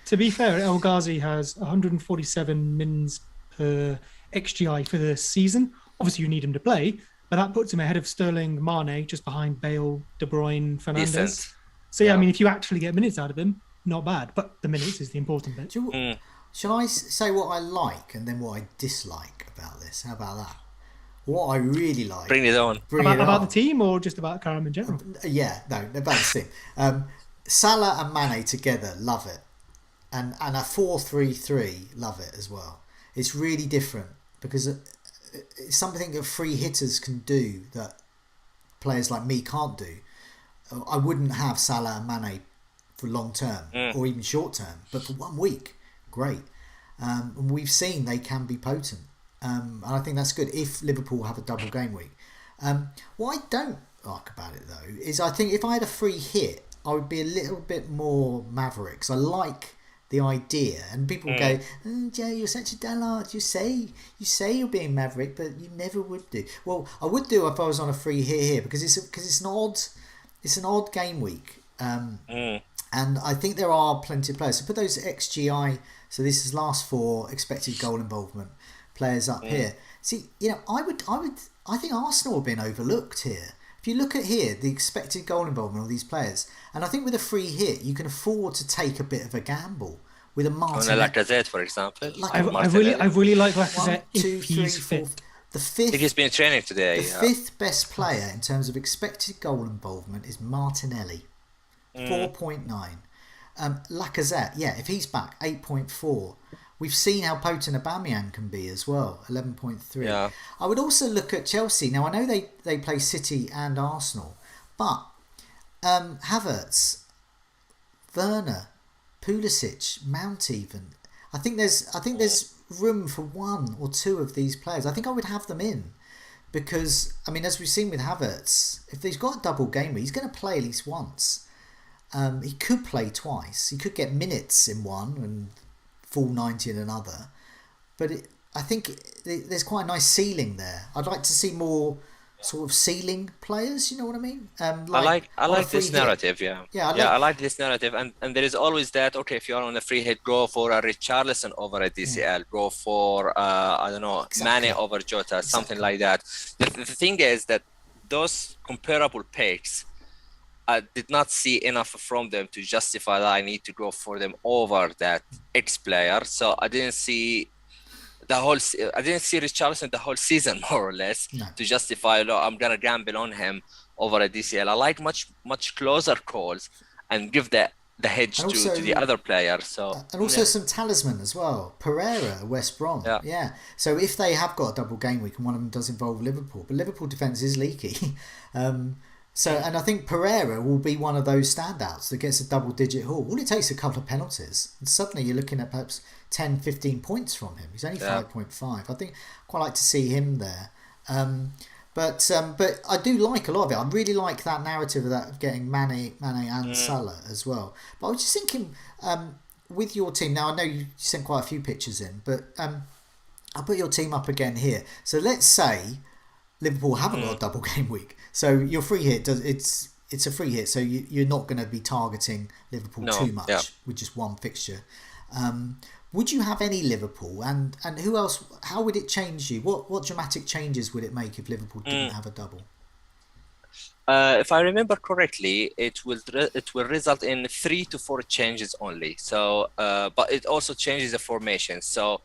B: To be fair, El Ghazi has 147 mins per XGI for the season. Obviously, you need him to play, but that puts him ahead of Sterling, Mane, just behind Bale, De Bruyne, Fernandes. Decent. So I mean, if you actually get minutes out of him, not bad. But the minutes is the important bit.
A: Shall I say what I like and then what I dislike about this? How about that? What I really like.
C: Bring it on.
B: About the team or just about Karam in general?
A: About the team. Salah and Mane together, love it. And a 4-3-3, love it as well. It's really different because it's something that free hitters can do that players like me can't do. I wouldn't have Salah and Mane for long term or even short term, but for 1 week, great. And we've seen they can be potent. And I think that's good if Liverpool have a double game week. What I don't like about it though is I think if I had a free hit, I would be a little bit more Mavericks. I like the idea, and people go, Joe, you're such a dullard. You say you're being Maverick, but you never would do. Well, I would do if I was on a free hit here because it's an odd game week. And I think there are plenty of players. So put those XGI. So this is last 4 expected goal involvement players up here. See, I think Arsenal have been overlooked here. If you look at here, the expected goal involvement of these players, and I think with a free hit, you can afford to take a bit of a gamble with a Martin.
C: On a Lacazette, for example.
B: I really like Lacazette if he's fit.
A: The fifth.
C: I think he's been training today.
A: The 5th best player in terms of expected goal involvement is Martinelli, 4.9. Lacazette, if he's back, 8.4. We've seen how potent Aubameyang can be as well, 11.3.
C: Yeah.
A: I would also look at Chelsea. Now, I know they play City and Arsenal, but Havertz, Werner, Pulisic, Mount even. I think there's room for 1 or 2 of these players. I think I would have them in because, I mean, as we've seen with Havertz, if he's got a double game week, he's going to play at least once. He could play twice. He could get minutes in one and full 90 in another. But I think there's quite a nice ceiling there. I'd like to see more sort of ceiling players, you know what I mean?
C: I like this narrative, I like this narrative, and there is always that, okay, if you're on a free hit, go for a Richarlison over a DCL, go for Mane over Jota, something like that. The thing is that those comparable picks, I did not see enough from them to justify that I need to go for them over that X player. So I didn't see Richarlison the whole season, more or less, to justify, I'm going to gamble on him over a DCL. I like much closer calls and give the hedge to the other player. So
A: and also some talisman as well. Pereira, West Brom. Yeah. So if they have got a double game week and one of them does involve Liverpool, but Liverpool defence is leaky. And I think Pereira will be one of those standouts that gets a double-digit haul. All it takes is a couple of penalties, and suddenly you're looking at perhaps 10, 15 points from him. He's only 5.5. I think I'd quite like to see him there. But I do like a lot of it. I really like that narrative of getting Mane and Salah as well. But I was just thinking, with your team, now I know you sent quite a few pictures in, but I'll put your team up again here. So let's say Liverpool haven't got a double game week. So your free hit, it's a free hit, so you're not going to be targeting Liverpool too much with just one fixture. Would you have any Liverpool? And who else? How would it change you? What dramatic changes would it make if Liverpool didn't have a double?
C: If I remember correctly, it will result in 3 to 4 changes only. So, but it also changes the formation. So,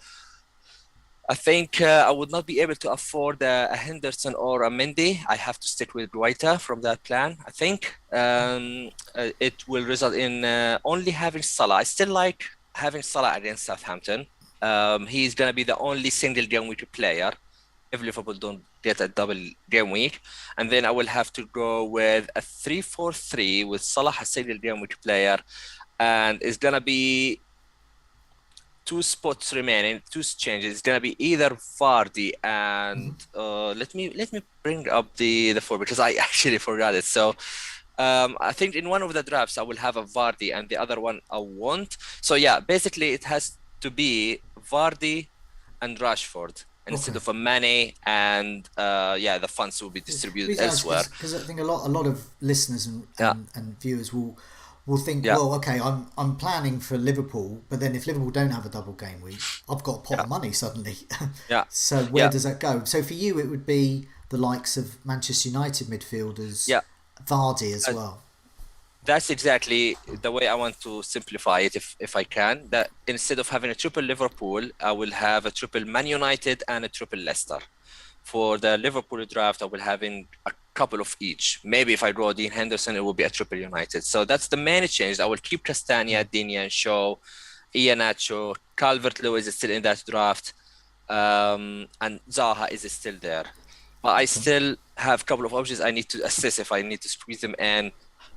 C: I think I would not be able to afford a Henderson or a Mendy. I have to stick with Guaita from that plan. I think it will result in only having Salah. I still like having Salah against Southampton. He's going to be the only single game week player if Liverpool don't get a double game week. And then I will have to go with a 3-4-3 with Salah a single game week player. And it's going to be 2 spots remaining, 2 changes. It's going to be either Vardy and let me bring up the forward because I actually forgot it. So I think in one of the drafts I will have a Vardy and the other one I won't. So yeah, basically it has to be Vardy and Rashford instead of a Mane, and the funds will be distributed elsewhere.
A: Because I think a lot of listeners and viewers will think, well, okay, I'm planning for Liverpool, but then if Liverpool don't have a double game week, I've got a pot of money suddenly. So where does that go? So for you, it would be the likes of Manchester United midfielders, Vardy as well.
C: That's exactly the way I want to simplify it, if I can. That instead of having a triple Liverpool, I will have a triple Man United and a triple Leicester. For the Liverpool draft, I will have in a couple of each. Maybe if I draw Dean Henderson, it will be a triple United. So that's the main change. I will keep Castagna, Digne, and Shaw, Iheanacho, Calvert-Lewin is still in that draft, and Zaha is still there. But I still have a couple of options I need to assess if I need to squeeze them in,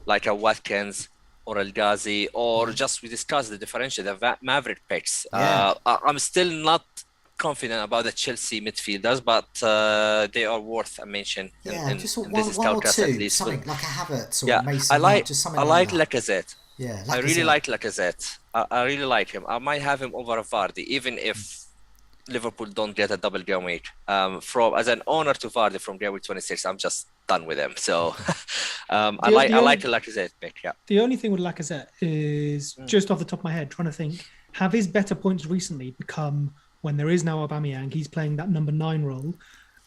C: like a Watkins or El Ghazi, or just we discussed the differential, the Maverick picks. I'm still not confident about the Chelsea midfielders, but they are worth a mention.
A: Just one or two, at least. Something like a Havertz or Mason.
C: I like
A: that.
C: Lacazette.
A: Yeah, Lacazette.
C: I really like Lacazette. I really like him. I might have him over Vardy, even if Liverpool don't get a double game week. As an owner to Vardy from game week 26, I'm just done with him. So I like the Lacazette pick. Yeah.
B: The only thing with Lacazette is just off the top of my head, trying to think, have his better points recently become when there is now Aubameyang? He's playing that number 9 role.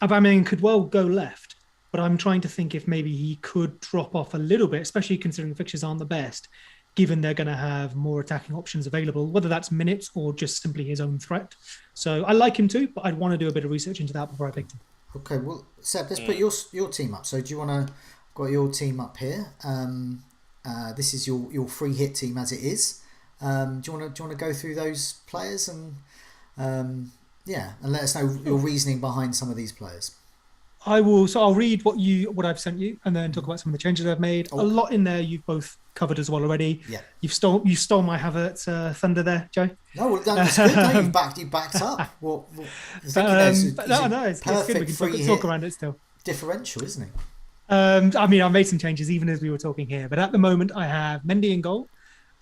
B: Aubameyang could well go left, but I'm trying to think if maybe he could drop off a little bit, especially considering the fixtures aren't the best, given they're going to have more attacking options available, whether that's minutes or just simply his own threat. So I like him too, but I'd want to do a bit of research into that before I picked him. Okay,
A: well, Seb, let's put your team up. So do you want to got your team up here? This is your free hit team as it is. Do you want to go through those players and let us know your reasoning behind some of these players?
B: I will. So I'll read what I've sent you, and then talk about some of the changes I've made. A lot in there you've both covered as well already. Yeah. You stole my Havertz thunder there, Joe. No, well, that's good. No, you backed up. What it's good. We can talk around it still.
A: Differential, isn't it?
B: I mean, I made some changes even as we were talking here, but at the moment I have Mendy in goal,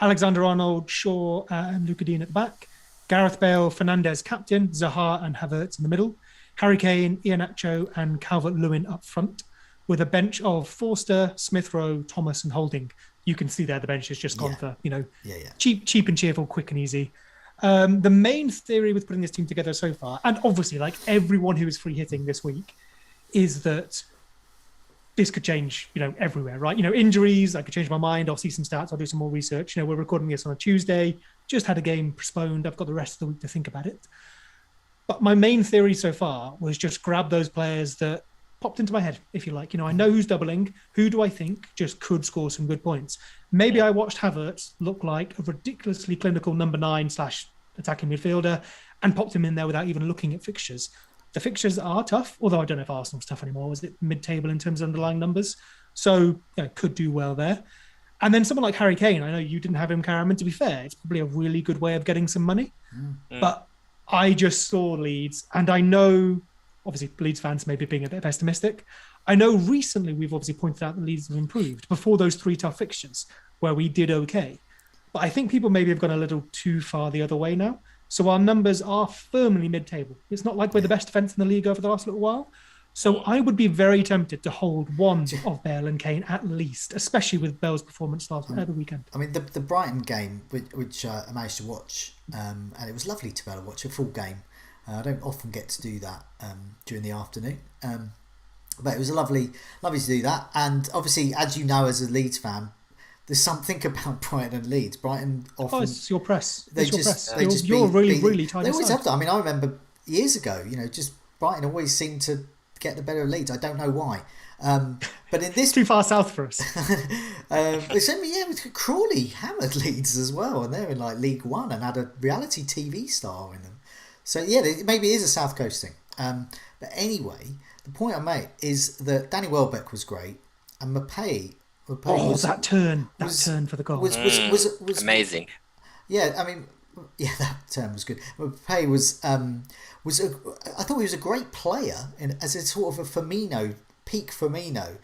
B: Alexander-Arnold, Shaw, and Luka Dean at the back, Gareth Bale, Fernandes captain, Zaha and Havertz in the middle, Harry Kane, Iheanacho and Calvert-Lewin up front, with a bench of Forster, Smith Rowe, Thomas and Holding. You can see there the bench has just gone for, cheap and cheerful, quick and easy. The main theory with putting this team together so far, and obviously like everyone who is free hitting this week, is that this could change, everywhere, right? Injuries, I could change my mind. I'll see some stats. I'll do some more research. We're recording this on a Tuesday. Just had a game postponed. I've got the rest of the week to think about it. But my main theory so far was just grab those players that popped into my head, if you like. I know who's doubling. Who do I think just could score some good points? Maybe I watched Havertz look like a ridiculously clinical number 9 / attacking midfielder and popped him in there without even looking at fixtures. The fixtures are tough, although I don't know if Arsenal's tough anymore. Is it mid-table in terms of underlying numbers? So could do well there. And then someone like Harry Kane, I know you didn't have him, Karam, and to be fair, it's probably a really good way of getting some money. But I just saw Leeds, and I know, obviously, Leeds fans may be being a bit pessimistic. I know recently we've obviously pointed out that Leeds have improved before those 3 tough fixtures where we did okay. But I think people maybe have gone a little too far the other way now. So our numbers are firmly mid-table. It's not like we're the best defence in the league over the last little while, So I would be very tempted to hold one of Bale and Kane at least, especially with Bale's performance last the weekend.
A: I mean, the Brighton game, which I managed to watch, and it was lovely to be able to watch a full game. I don't often get to do that during the afternoon. But it was lovely to do that. And obviously, as you know, as a Leeds fan, there's something about Brighton and Leeds. Brighton often...
B: Oh, it's your press.
A: You're
B: really tight.
A: They always have that. I mean, I remember years ago, just Brighton always seemed to get the better of Leeds. I don't know why. But in this...
B: too far south for us.
A: Crawley hammered Leeds as well. And they're in like League One and had a reality TV star in them. So, yeah, maybe it is a South Coast thing. But anyway... The point I make is that Danny Welbeck was great, and Mbappé
B: that turn for the goal
A: was
C: amazing.
A: Yeah, I mean, that turn was good. Mbappé I thought he was a great player as a sort of a peak Firmino.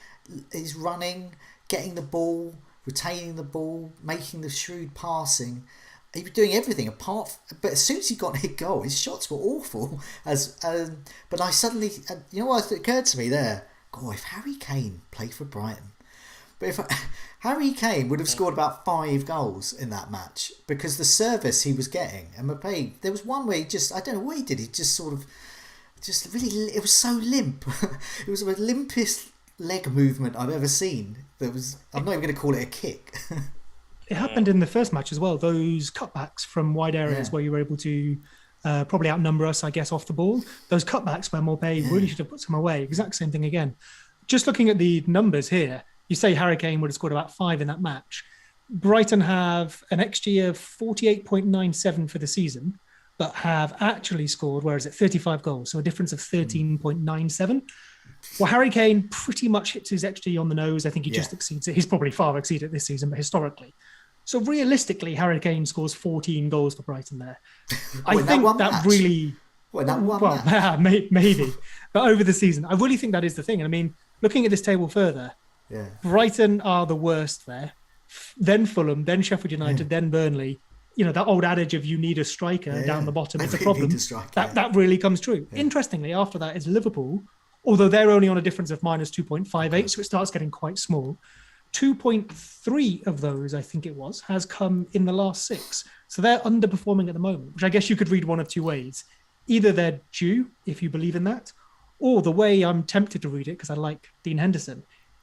A: He's running, getting the ball, retaining the ball, making the shrewd passing. He was doing everything but as soon as he got hit goal, his shots were awful. But I suddenly, what occurred to me there? God, if Harry Kane played for Brighton, but if Harry Kane would have scored about 5 goals in that match because the service he was getting, and Mbappé, there was one where I don't know what he did. He just sort of, it was so limp. It was the limpest leg movement I've ever seen. I'm not even going to call it a kick.
B: It happened in the first match as well. Those cutbacks from wide areas where you were able to probably outnumber us, I guess, off the ball. Those cutbacks where Mbappé really should have put some away. Exact same thing again. Just looking at the numbers here, you say Harry Kane would have scored about 5 in that match. Brighton have an XG of 48.97 for the season, but have actually scored, 35 goals, so a difference of 13.97. Well, Harry Kane pretty much hits his XG on the nose. I think he just exceeds it. He's probably far exceeded it this season, but historically. So realistically, Harry Kane scores 14 goals for Brighton there. I think that really... maybe. But over the season, I really think that is the thing. And I mean, looking at this table further, Brighton are the worst there. Then Fulham, then Sheffield United, then Burnley. That old adage of you need a striker down the bottom, it's a problem. That really comes true. Yeah. Interestingly, after that is Liverpool, although they're only on a difference of minus 2.58, so it starts getting quite small. 2.3 of those, I think it was, has come in the last 6. So they're underperforming at the moment, which I guess you could read one of 2 ways. Either they're due, if you believe in that, or the way I'm tempted to read it, because I like Dean Henderson,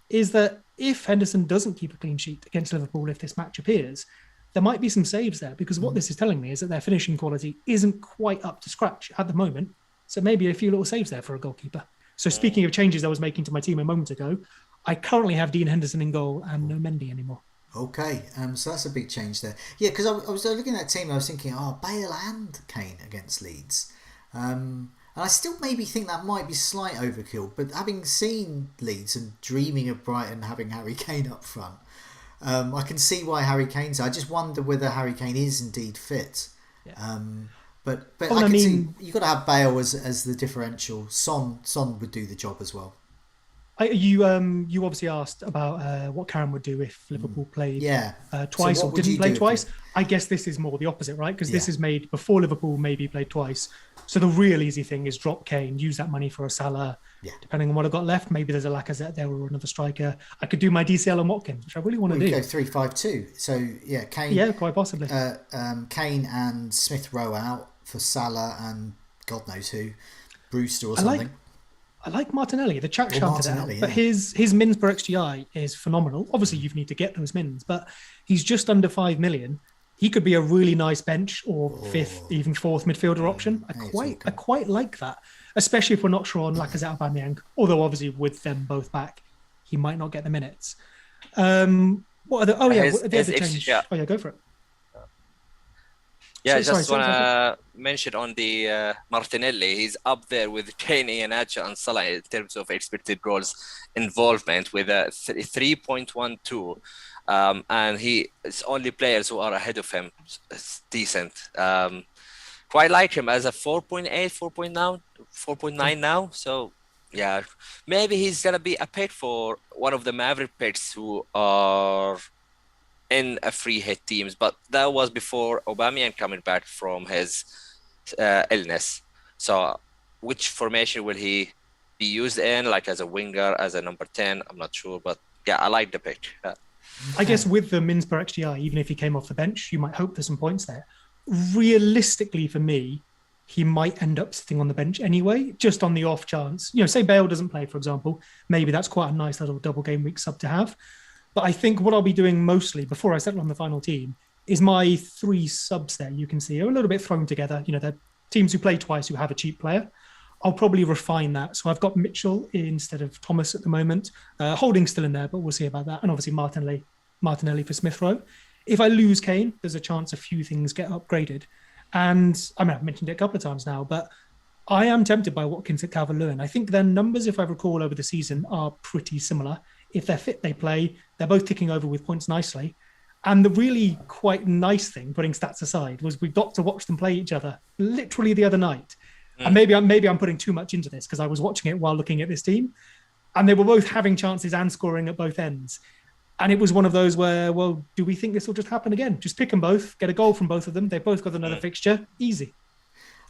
B: is that if Henderson doesn't keep a clean sheet against Liverpool, if this match appears, there might be some saves there, because what this is telling me is that their finishing quality isn't quite up to scratch at the moment. So maybe a few little saves there for a goalkeeper. So speaking of changes I was making to my team a moment ago, I currently have Dean Henderson in goal and no Mendy anymore.
A: Okay, so that's a big change there. Yeah, because I was looking at that team and I was thinking, Bale and Kane against Leeds. And I still maybe think that might be slight overkill, but having seen Leeds and dreaming of Brighton having Harry Kane up front, I can see why Harry Kane's. I just wonder whether Harry Kane is indeed fit. Yeah. But I can see you've got to have Bale as the differential. Son would do the job as well.
B: You obviously asked about what Karam would do if Liverpool played twice or didn't play twice. I guess this is more the opposite, right? Because this is made before Liverpool maybe played twice. So the real easy thing is drop Kane, use that money for a Salah. Yeah. Depending on what I've got left, maybe there's a Lacazette there or another striker. I could do my DCL and Watkins, which I really want to do.
A: Go 3-5-2. So Kane.
B: Yeah, quite possibly.
A: Kane and Smith Rowe out for Salah and God knows who, Brewster or something.
B: I like Martinelli. The chat shouted out, but his mins per XGI is phenomenal. Obviously, you need to get those mins, but he's just under 5 million. He could be a really nice bench or 5th, even 4th midfielder option. I quite like that, especially if we're not sure on Lacazette or Aubameyang. Although obviously with them both back, he might not get the minutes. What are the? Oh yeah, there's the change. Oh yeah, go for it.
C: Yeah, just want to mention on the Martinelli, he's up there with Kane, Iheanacho and Salah in terms of expected goals involvement with a 3.12. And it's only players who are ahead of him. It's decent. Quite like him as a 4.8, 4.9 now. So, yeah, maybe he's going to be a pick for one of the Maverick picks who are in a free hit teams, but that was before Aubameyang coming back from his illness. So which formation will he be used in, like as a winger, as a number 10. I'm not sure, but yeah, I like the pick.
B: I guess with the mins per XGI, even if he came off the bench, you might hope for some points there. Realistically, for me, he might end up sitting on the bench anyway, just on the off chance. Say Bale doesn't play, for example. Maybe that's quite a nice little double game week sub to have. But I think what I'll be doing mostly before I settle on the final team is my 3 subs there. You can see are a little bit thrown together. They're teams who play twice who have a cheap player. I'll probably refine that. So I've got Mitchell instead of Thomas at the moment. Holding's still in there, but we'll see about that. And obviously Martinelli for Smith Rowe. If I lose Kane, there's a chance a few things get upgraded. And I've mentioned it a couple of times now, but I am tempted by Watkins at Calvert-Lewin. I think their numbers, if I recall, over the season are pretty similar. If they're fit, they play. They're both ticking over with points nicely. And the really quite nice thing, putting stats aside, was we got to watch them play each other literally the other night. And maybe I'm putting too much into this because I was watching it while looking at this team. And they were both having chances and scoring at both ends. And it was one of those where, well, do we think this will just happen again? Just pick them both, get a goal from both of them. They've both got another fixture. Easy.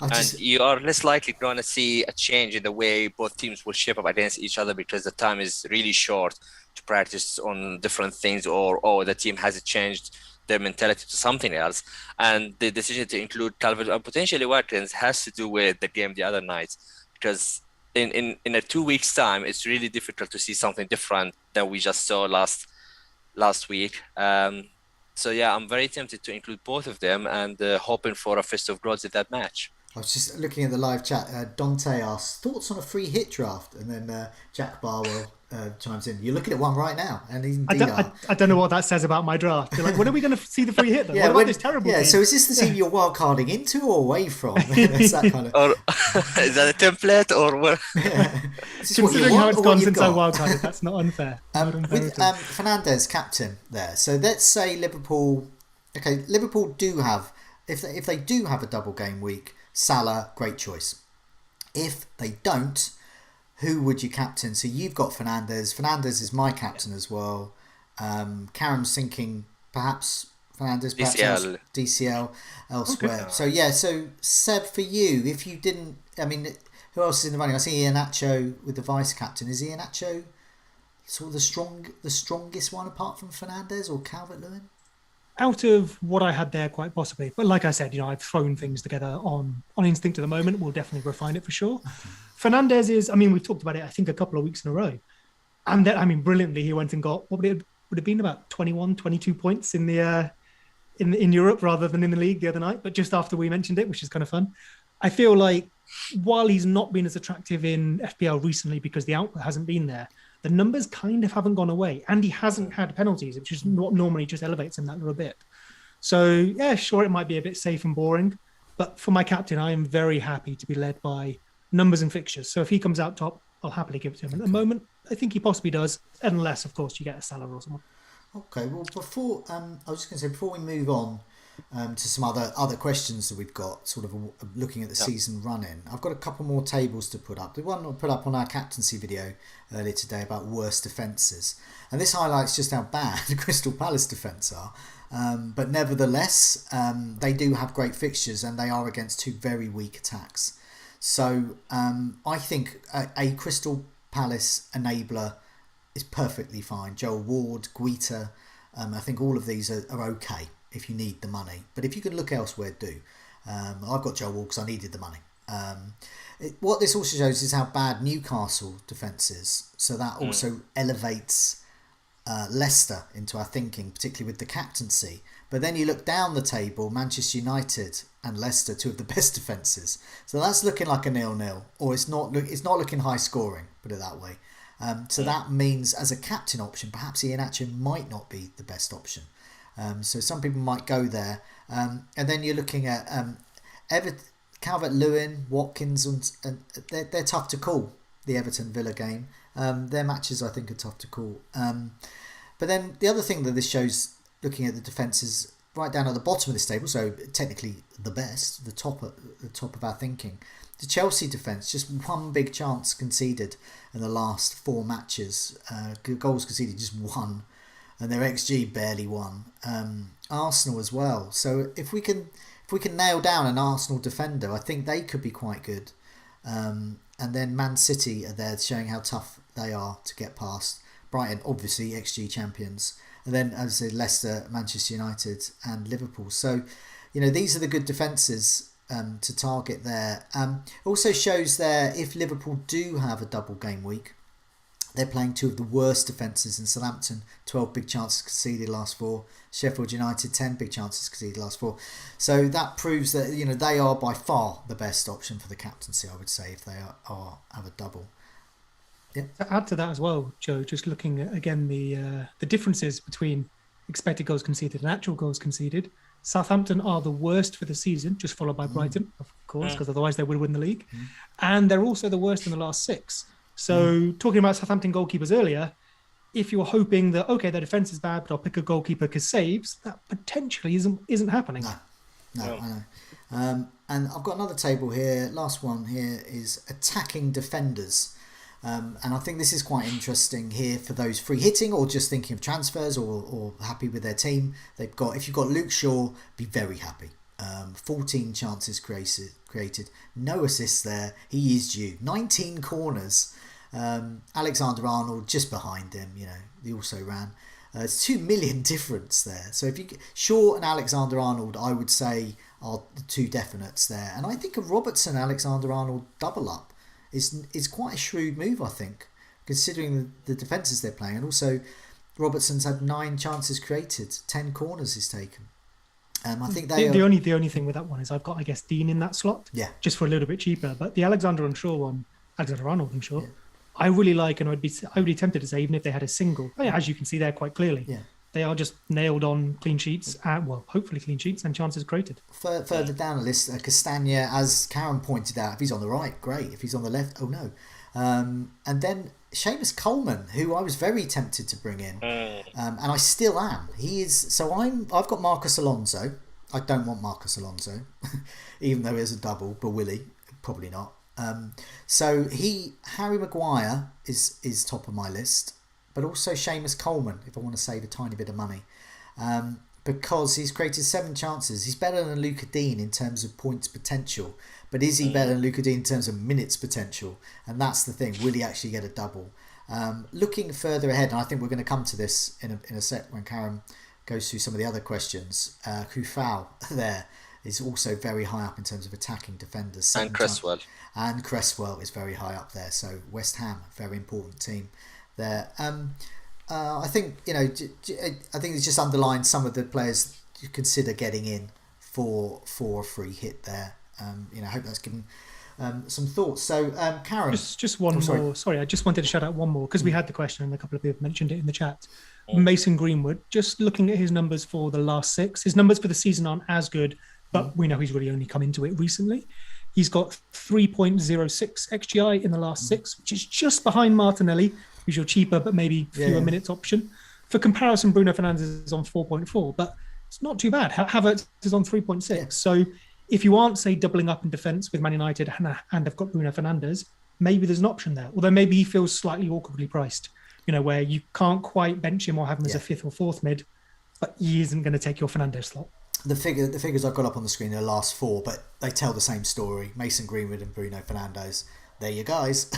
C: And you are less likely going to see a change in the way both teams will shape up against each other because the time is really short to practice on different things, or the team has changed their mentality to something else. And the decision to include Calvert and potentially Watkins has to do with the game the other night, because in a 2 weeks time, it's really difficult to see something different than we just saw last week. So yeah, I'm very tempted to include both of them and hoping for a fist of goals in that match.
A: I was just looking at the live chat. Dante asks, thoughts on a free hit draft? And then Jack Barwell chimes in, you're looking at one right now. And indeed
B: I don't know what that says about my draft. You're like, when are we going to see the free hit, though? What about this terrible team?
A: So is this the team you're wildcarding into or away from? It's that kind of...
C: Or, is that a template or what?
B: Considering how it's gone since I wildcarded, that's not unfair.
A: With Fernandes captain there, so let's say Liverpool do have, if they do have a double game week, Salah, great choice. If they don't, who would you captain? So you've got Fernandes. Fernandes is my captain as well. Karam's thinking perhaps Fernandes, perhaps DCL elsewhere.
B: Okay.
A: So yeah, so Seb, for you, if you didn't, who else is in the running? I see Iheanacho with the vice captain. Is Iheanacho sort of the strongest one apart from Fernandes or Calvert-Lewin?
B: Out of what I had there, quite possibly. But like I said, I've thrown things together on instinct at the moment. We'll definitely refine it for sure. Okay. Fernandes is, we've talked about it, I think, a couple of weeks in a row. And then, brilliantly, he went and got, what would it have been, about 21, 22 points in the in Europe rather than in the league the other night, but just after we mentioned it, which is kind of fun. I feel like while he's not been as attractive in FPL recently because the output hasn't been there, the numbers kind of haven't gone away, and he hasn't had penalties, which is what normally just elevates him that little bit. So, yeah, sure, it might be a bit safe and boring, but for my captain, I am very happy to be led by numbers and fixtures. So if he comes out top, I'll happily give it to him. At the moment, I think he possibly does, unless, of course, you get a Salah or someone.
A: Okay, well, before I was just going to say, before we move on to some other questions that we've got, sort of looking at the season running, I've got a couple more tables to put up. The one I put up on our captaincy video earlier today about worst defences, and this highlights just how bad Crystal Palace defence are. But nevertheless, they do have great fixtures, and they are against two very weak attacks. So I think a Crystal Palace enabler is perfectly fine. Joel Ward, Guita, I think all of these are okay if you need the money. But if you can look elsewhere, do. I've got Joel Ward because I needed the money. What this also shows is how bad Newcastle defence is. So that also elevates Leicester into our thinking, particularly with the captaincy. But then you look down the table, Manchester United and Leicester, two of the best defences. So that's looking like a 0-0, or it's not looking high scoring, put it that way. So that means as a captain option, perhaps Iheanacho might not be the best option. So some people might go there. And then you're looking at Calvert-Lewin, Watkins, and they're tough to call, the Everton-Villa game. Their matches, I think, are tough to call. But then the other thing that this shows, looking at the defences right down at the bottom of this table, so technically the best, the top of our thinking, the Chelsea defence, just one big chance conceded in the last 4 matches. Goals conceded just 1, and their XG barely 1. Arsenal as well. So if we can nail down an Arsenal defender, I think they could be quite good. and then Man City are there showing how tough they are to get past. Brighton, obviously, XG champions. And then, as I said, Leicester, Manchester United and Liverpool. So, these are the good defences to target there. Also shows there, if Liverpool do have a double game week, they're playing two of the worst defences in Southampton. 12 big chances conceded last 4. Sheffield United, 10 big chances conceded last 4. So that proves that they are by far the best option for the captaincy, I would say, if they have a double. Yeah.
B: To add to that as well, Joe, just looking at, again, the differences between expected goals conceded and actual goals conceded. Southampton are the worst for the season, just followed by Brighton, of course, because otherwise they would win the league. And they're also the worst in the last 6. So talking about Southampton goalkeepers earlier, if you're hoping that, okay, their defence is bad, but I'll pick a goalkeeper because saves, that potentially isn't happening.
A: No, I know. And I've got another table here. Last one here is attacking defenders. And I think this is quite interesting here for those free hitting or just thinking of transfers or happy with their team. If you've got Luke Shaw, be very happy. 14 chances created, no assists there. He is due. 19 corners. Alexander-Arnold just behind him. He also ran. It's 2 million difference there. So if you Shaw and Alexander-Arnold, I would say are the two definites there. And I think a Robertson Alexander-Arnold double up is quite a shrewd move, I think, considering the defences they're playing. And also, Robertson's had 9 chances created, 10 corners he's taken. I think
B: the only thing with that one is I've got, I guess, Dean in that slot, just for a little bit cheaper. But the Alexander-Arnold and Shaw, I really like, and I'd be tempted to say, even if they had a single, as you can see there quite clearly, they are just nailed on clean sheets, hopefully clean sheets and chances created.
A: Further down the list, Castagna, as Karam pointed out, if he's on the right, great. If he's on the left, oh no. And then Seamus Coleman, who I was very tempted to bring in, and I still am. He is. So I've got Marcus Alonso. I don't want Marcus Alonso, even though he has a double, but will he? Probably not. So Harry Maguire is top of my list, but also Seamus Coleman if I want to save a tiny bit of money, because he's created 7 chances. He's better than Luca Dean in terms of points potential, but is he better than Luca Dean in terms of minutes potential? And that's the thing. Will he actually get a double? Looking further ahead, and I think we're going to come to this in a sec when Karam goes through some of the other questions. Kufau there is also very high up in terms of attacking defenders.
C: And Cresswell.
A: And Cresswell is very high up there. So West Ham, very important team there. I think I think it's just underlined some of the players you consider getting in for a free hit there. I hope that's given some thoughts. So Karam,
B: just one more. Sorry, I just wanted to shout out one more because we had the question and a couple of people mentioned it in the chat. Mason Greenwood, just looking at his numbers for the last 6, his numbers for the season aren't as good, but we know he's really only come into it recently. He's got 3.06 XGI in the last 6, which is just behind Martinelli, who's your cheaper but maybe fewer minutes option. For comparison, Bruno Fernandes is on 4.4, but it's not too bad. Havertz is on 3.6. Yeah. So if you aren't, say, doubling up in defence with Man United and have got Bruno Fernandes, maybe there's an option there. Although maybe he feels slightly awkwardly priced, where you can't quite bench him or have him as a 5th or 4th mid, but he isn't going to take your Fernandes slot.
A: The figures I've got up on the screen are the last 4, but they tell the same story. Mason Greenwood and Bruno Fernandes. There you guys.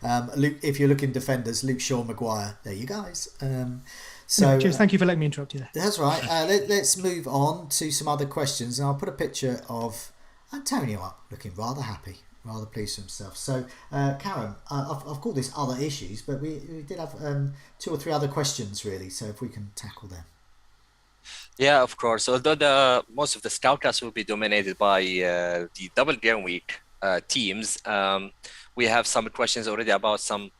A: If you're looking defenders, Luke Shaw, Maguire. There you guys.
B: Cheers. Thank you for letting me interrupt you there.
A: That's right. Let's move on to some other questions. And I'll put a picture of Antonio up, looking rather happy, rather pleased with himself. So, Karam, I've called this other issues, but we did have 2 or 3 other questions, really. So if we can tackle them.
C: Yeah, of course. Although most of the Scoutcast will be dominated by the Double Game Week teams, we have some questions already about some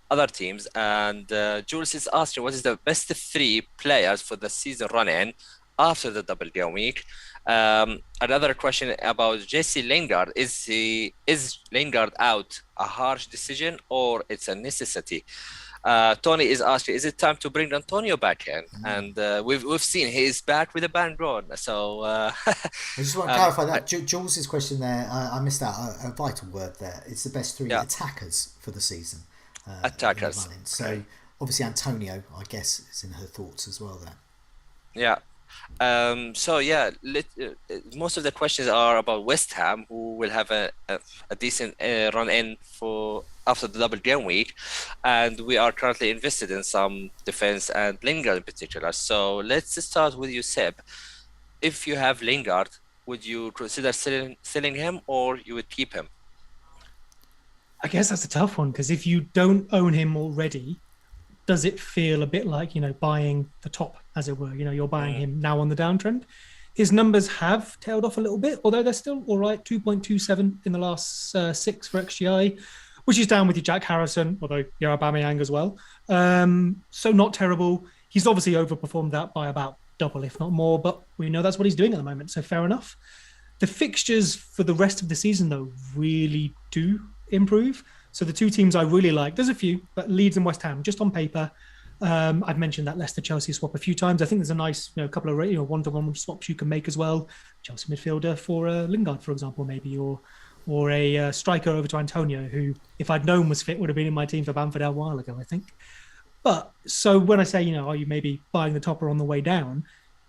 C: other teams. And Jules is asking, what is the best 3 players for the season run-in after the Double Game Week? Another question about Jesse Lingard. Is Lingard out a harsh decision or it's a necessity? Tony is asking, is it time to bring Antonio back in? And we've seen he is back with a bang on. So
A: I just want to clarify that. Jules' question there, I missed out a vital word there. It's the best 3 attackers for the season.
C: Attackers.
A: So obviously Antonio, I guess, is in her thoughts as well there.
C: Yeah. So yeah, most of the questions are about West Ham, who will have a decent run in for after the double game week, and we are currently invested in some defense and Lingard in particular. So let's start with you, Seb. If you have Lingard, would you consider selling him, or you would keep him?
B: I guess that's a tough one because if you don't own him already, does it feel a bit like, buying the top, as it were? You're buying him now on the downtrend. His numbers have tailed off a little bit, although they're still all right, 2.27 in the last 6 for XGI, which is down with your Jack Harrison, although your Aubameyang as well. So not terrible. He's obviously overperformed that by about double, if not more, but we know that's what he's doing at the moment, so fair enough. The fixtures for the rest of the season, though, really do improve. So the two teams I really like, there's a few, but Leeds and West Ham, just on paper. I've mentioned that Leicester-Chelsea swap a few times. I think there's a nice couple of one-to-one swaps you can make as well. Chelsea midfielder for Lingard, for example, maybe, or a striker over to Antonio, who, if I'd known was fit, would have been in my team for Bamford a while ago, I think. But so when I say, are you maybe buying the topper on the way down,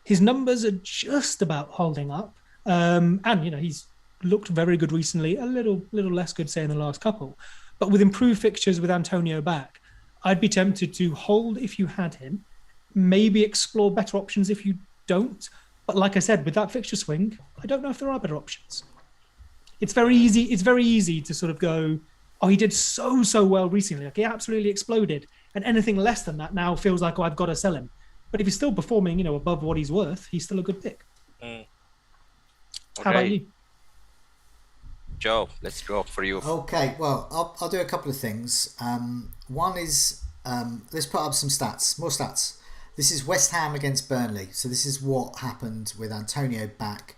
B: his numbers are just about holding up. And, he's looked very good recently, a little less good, say, in the last couple. But with improved fixtures with Antonio back, I'd be tempted to hold if you had him, maybe explore better options if you don't. But like I said, with that fixture swing, I don't know if there are better options. It's very easy to sort of go, oh, he did so well recently. Like, he absolutely exploded. And anything less than that now feels like, oh, I've got to sell him. But if he's still performing, above what he's worth, he's still a good pick.
C: Okay.
B: How about you?
C: Joe, let's go for you.
A: Okay, well, I'll do a couple of things. One is, let's put up some stats, more stats. This is West Ham against Burnley. So this is what happened with Antonio back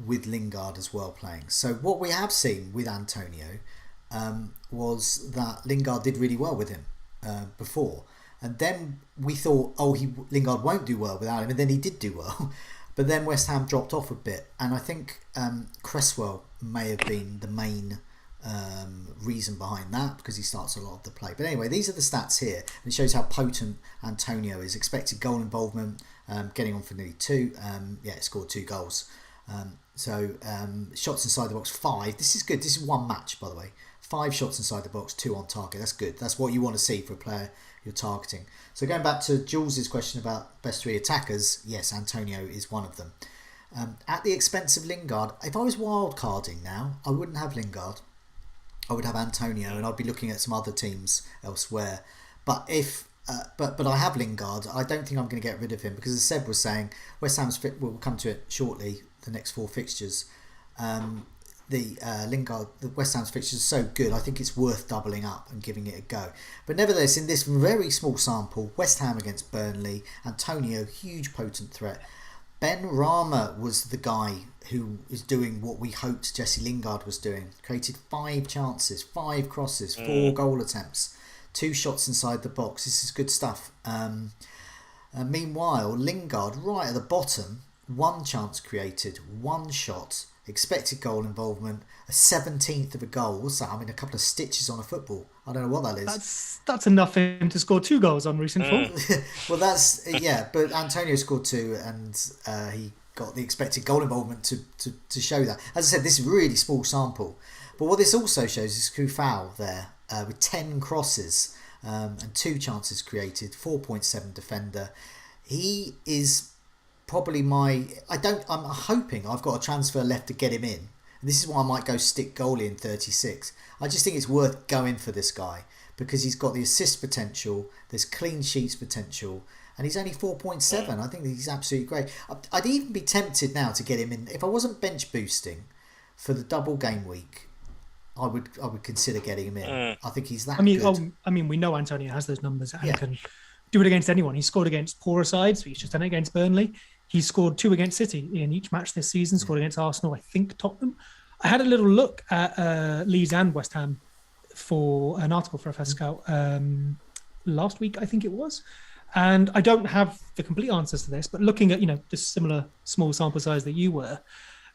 A: with Lingard as well playing. So what we have seen with Antonio was that Lingard did really well with him before. And then we thought, Lingard won't do well without him. And then he did do well. But then West Ham dropped off a bit. And I think Cresswell may have been the main reason behind that, because he starts a lot of the play. But anyway, these are the stats here. And it shows how potent Antonio is. Expected goal involvement, getting on for nearly 2. Scored 2 goals. Shots inside the box, 5. This is good. This is one match, by the way. 5 shots inside the box, 2 on target. That's good. That's what you want to see for a player you're targeting. So going back to Jules's question about best 3 attackers, yes, Antonio is one of them. At the expense of Lingard, if I was wild carding now, I wouldn't have Lingard. I would have Antonio, and I'd be looking at some other teams elsewhere. But but I have Lingard. I don't think I'm going to get rid of him, because as Seb was saying, West Ham's fit. We'll come to it shortly. The next 4 fixtures. The West Ham's fixture is so good, I think it's worth doubling up and giving it a go. But nevertheless, in this very small sample, West Ham against Burnley, Antonio, huge potent threat. Ben Rama was the guy who is doing what we hoped Jesse Lingard was doing. Created 5 chances, 5 crosses, 4 goal attempts, 2 shots inside the box. This is good stuff. Meanwhile, Lingard, right at the bottom, 1 chance created, 1 shot, expected goal involvement, a 17th of a goal. What's that? I mean, a couple of stitches on a football. I don't know what that is.
B: That's enough for him to score 2 goals on recent form.
A: Well, that's but Antonio scored 2, and he got the expected goal involvement to show that. As I said, this is a really small sample. But what this also shows is Kufau there with 10 crosses and 2 chances created, 4.7 defender. He is probably I'm hoping I've got a transfer left to get him in. And this is why I might go stick goalie in 36. I just think it's worth going for this guy, because he's got the assist potential, there's clean sheets potential, and he's only 4.7. I think he's absolutely great. I'd even be tempted now to get him in. If I wasn't bench boosting for the double game week, I would consider getting him in. I think he's that good.
B: We know Antonio has those numbers and can do it against anyone. He scored against poorer sides, but he's just done it against Burnley. He scored 2 against City in each match this season, scored against Arsenal, I think Tottenham. I had a little look at Leeds and West Ham for an article for FS Scout last week, I think it was. And I don't have the complete answers to this, but looking at, this similar small sample size that you were,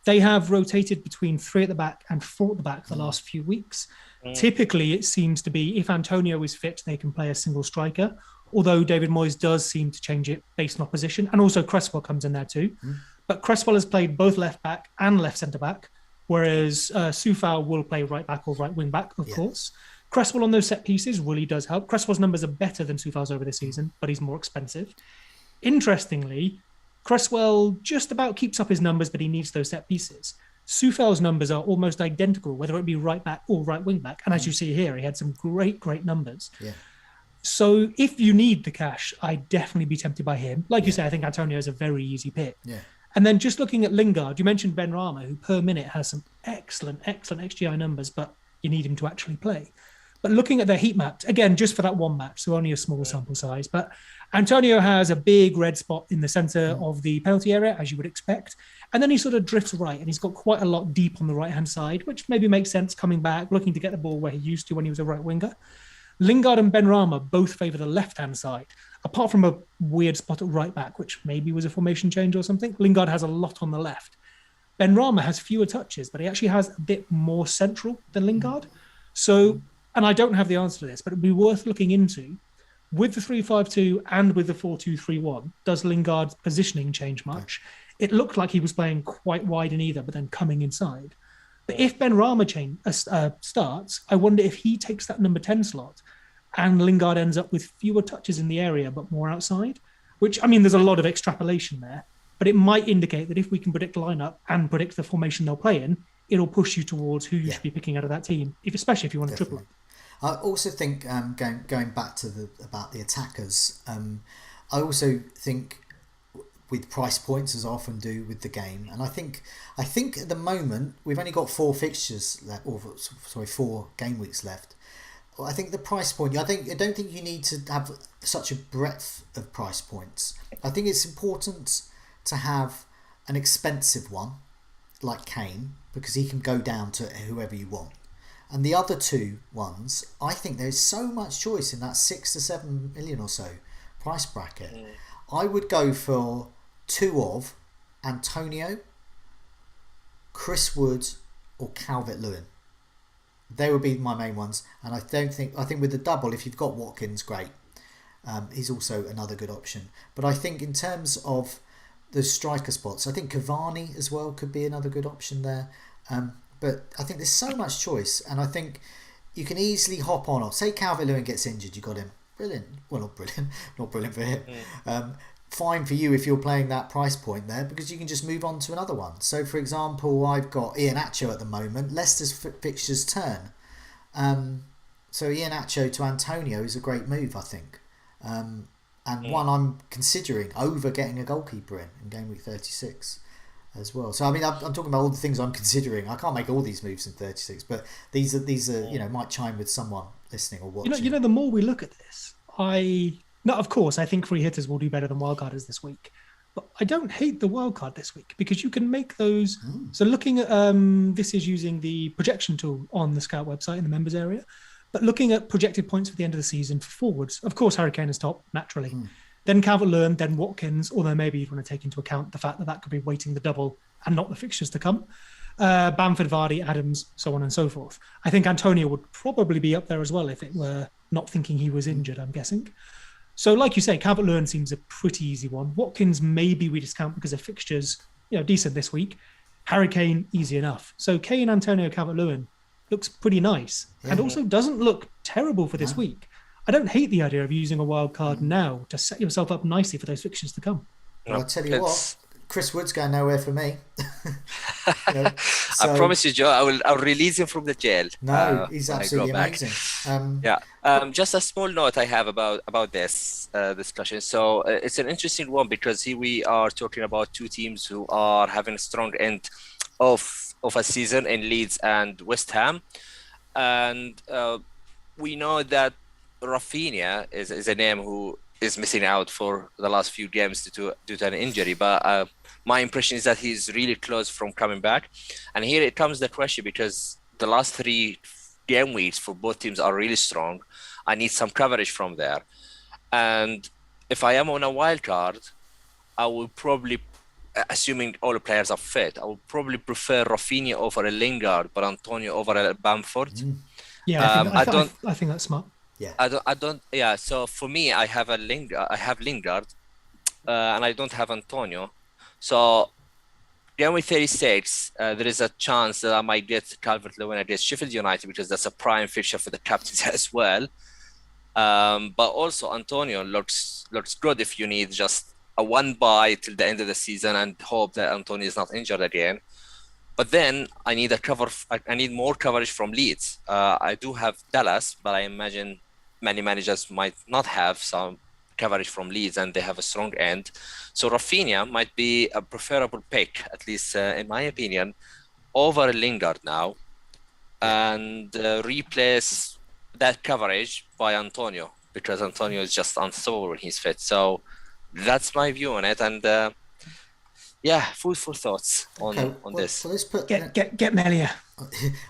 B: they have rotated between 3 at the back and 4 at the back the last few weeks. Typically, it seems to be if Antonio is fit, they can play a single striker, although David Moyes does seem to change it based on opposition. And also Cresswell comes in there too. But Cresswell has played both left back and left centre back, whereas Soufal will play right back or right wing back, of course. Cresswell on those set pieces really does help. Cresswell's numbers are better than Soufal's over this season, but he's more expensive. Interestingly, Cresswell just about keeps up his numbers, but he needs those set pieces. Soufal's numbers are almost identical, whether it be right back or right wing back. And as you see here, he had some great numbers.
A: Yeah.
B: So if you need the cash, I'd definitely be tempted by him. Like you say, I think Antonio is a very easy pick.
A: Yeah.
B: And then just looking at Lingard, you mentioned Ben Rama, who per minute has some excellent XGI numbers, but you need him to actually play. But looking at their heat maps, again, just for that one match, so only a small sample size, but Antonio has a big red spot in the centre of the penalty area, as you would expect. And then he sort of drifts right, and he's got quite a lot deep on the right-hand side, which maybe makes sense coming back, looking to get the ball where he used to when he was a right winger. Lingard and Ben Rama both favour the left-hand side, apart from a weird spot at right back, which maybe was a formation change or something. Lingard has a lot on the left. Ben Rama has fewer touches, but he actually has a bit more central than Lingard. So, and I don't have the answer to this, but it'd be worth looking into. With the 3-5-2 and with the 4-2-3-1, does Lingard's positioning change much? It looked like he was playing quite wide in either, but then coming inside. But if Ben Rama starts, I wonder if he takes that number 10 slot and Lingard ends up with fewer touches in the area, but more outside, which, I mean, there's a lot of extrapolation there, but it might indicate that if we can predict lineup and predict the formation they'll play in, it'll push you towards who you should be picking out of that team, especially if you want to triple it.
A: I also think going back to about the attackers, I also think with price points, as I often do with the game, and I think at the moment we've only got 4 fixtures left, 4 game weeks left. I think the price point. I don't think you need to have such a breadth of price points. I think it's important to have an expensive one like Kane, because he can go down to whoever you want. And the other two ones, I think there's so much choice in that 6 to 7 million or so price bracket. I would go for 2 of Antonio, Chris Wood, or Calvert-Lewin. They would be my main ones. And I think with the double, if you've got Watkins, great. He's also another good option. But I think in terms of the striker spots, I think Cavani as well could be another good option there. But I think there's so much choice, and I think you can easily hop on. Or say Calvert-Lewin gets injured, you got him. Brilliant. Well, not brilliant for him. Fine for you if you're playing that price point there, because you can just move on to another one. So, for example, I've got Iheanacho at the moment. Leicester's fixtures turn. So Iheanacho to Antonio is a great move, I think. And one I'm considering over getting a goalkeeper in game week 36. As well. So I mean, I'm talking about all the things I'm considering. I can't make all these moves in 36, but these are might chime with someone listening or watching.
B: You know, the more we look at this, of course I think free hitters will do better than wildcarders this week, but I don't hate the wildcard this week because you can make those. So looking at this is using the projection tool on the Scout website in the members area, but looking at projected points for the end of the season for forwards, of course Harry Kane is top naturally. Then Calvert-Lewin, then Watkins, although maybe you'd want to take into account the fact that could be weighting the double and not the fixtures to come. Bamford, Vardy, Adams, so on and so forth. I think Antonio would probably be up there as well if it were not thinking he was injured, I'm guessing. So like you say, Calvert-Lewin seems a pretty easy one. Watkins, maybe we discount because of fixtures, decent this week. Harry Kane, easy enough. So Kane, Antonio, Calvert-Lewin looks pretty nice and also doesn't look terrible for this week. I don't hate the idea of using a wild card now to set yourself up nicely for those fixtures to come.
A: Well, I'll tell you what, Chris Wood's going nowhere for me.
C: I promise you, Joe, I'll release him from the jail.
A: No, he's absolutely amazing.
C: Just a small note I have about this discussion. So it's an interesting one because here we are talking about two teams who are having a strong end of a season in Leeds and West Ham. And we know that Rafinha is a name who is missing out for the last few games due to an injury, but my impression is that he's really close from coming back. And here it comes the question, because the last 3 game weeks for both teams are really strong. I need some coverage from there, and if I am on a wild card, I will probably, assuming all the players are fit, I will probably prefer Rafinha over a Lingard, but Antonio over a Bamford.
B: Yeah, I think that's smart.
A: Yeah.
C: I don't. Yeah. So for me, I have Lingard, and I don't have Antonio. So game week 36, there is a chance that I might get Calvert-Lewin against Sheffield United because that's a prime fixture for the captains as well. But also Antonio looks good if you need just a one buy till the end of the season and hope that Antonio is not injured again. But then I need I need more coverage from Leeds. I do have Dallas, but I imagine many managers might not have some coverage from Leeds, and they have a strong end. So Rafinha might be a preferable pick, at least in my opinion, over Lingard now, and replace that coverage by Antonio, because Antonio is just unstoppable when he's fit. So that's my view on it, and food for thoughts on this.
A: Well, let's put
B: get Melia.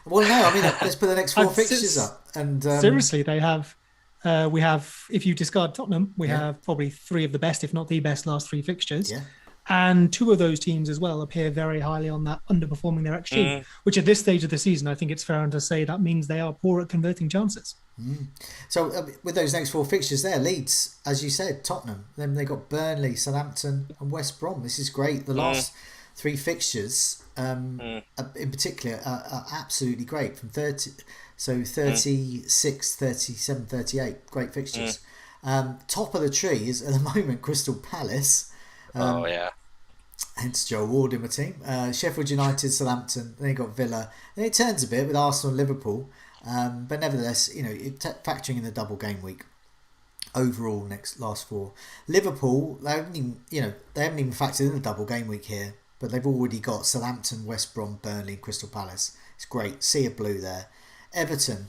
A: Well, no, I mean, let's put the next 4 fixtures up. And
B: seriously, they have. We have, if you discard Tottenham, we have probably 3 of the best, if not the best, last 3 fixtures.
A: Yeah.
B: And 2 of those teams as well appear very highly on that underperforming their XG, which at this stage of the season, I think it's fair to say that means they are poor at converting chances.
A: So with those next 4 fixtures there, Leeds, as you said, Tottenham, then they got Burnley, Southampton and West Brom. This is great. The last 3 fixtures in particular are absolutely great, from 36, 37, 38, great fixtures. Top of the tree is at the moment Crystal Palace. Hence Joe Ward in my team. Sheffield United, Southampton, then you got Villa. Then it turns a bit with Arsenal and Liverpool. But nevertheless, factoring in the double game week, overall last 4. Liverpool, they haven't even factored in the double game week here, but they've already got Southampton, West Brom, Burnley, and Crystal Palace. It's great. Sea of blue there. Everton,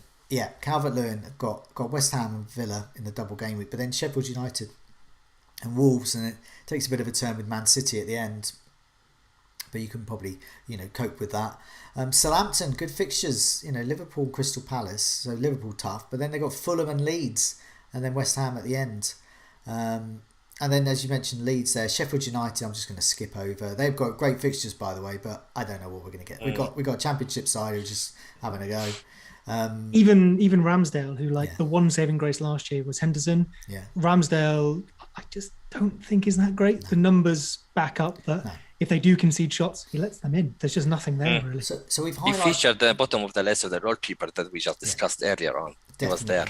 A: Calvert-Lewin have got West Ham and Villa in the double game week, but then Sheffield United and Wolves, and it takes a bit of a turn with Man City at the end, but you can probably cope with that. Southampton, good fixtures, Liverpool, Crystal Palace, so Liverpool tough, but then they got Fulham and Leeds, and then West Ham at the end. And then, as you mentioned, Leeds there, Sheffield United, I'm just going to skip over. They've got great fixtures, by the way, but I don't know what we're going to get. We got a Championship side who's just having a go.
B: Even Ramsdale, who the one saving grace last year was Henderson. Yeah. Ramsdale, I just don't think is that great. No. The numbers back up that if they do concede shots, he lets them in. There's just nothing there really.
A: So we've
C: highlighted. He featured the bottom of the list of the goalkeeper that we just discussed earlier on. Definitely. He was there.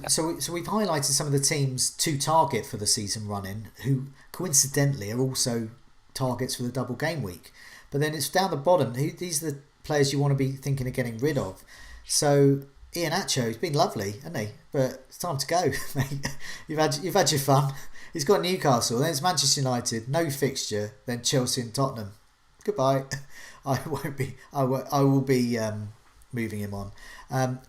A: So we've highlighted some of the teams to target for the season run-in, who coincidentally are also targets for the double game week. But then it's down the bottom. These are the players you want to be thinking of getting rid of. So Iheanacho's been lovely, hasn't he? But it's time to go, mate. You've had your fun. He's got Newcastle, then it's Manchester United, no fixture, then Chelsea and Tottenham. Goodbye. I will be moving him on.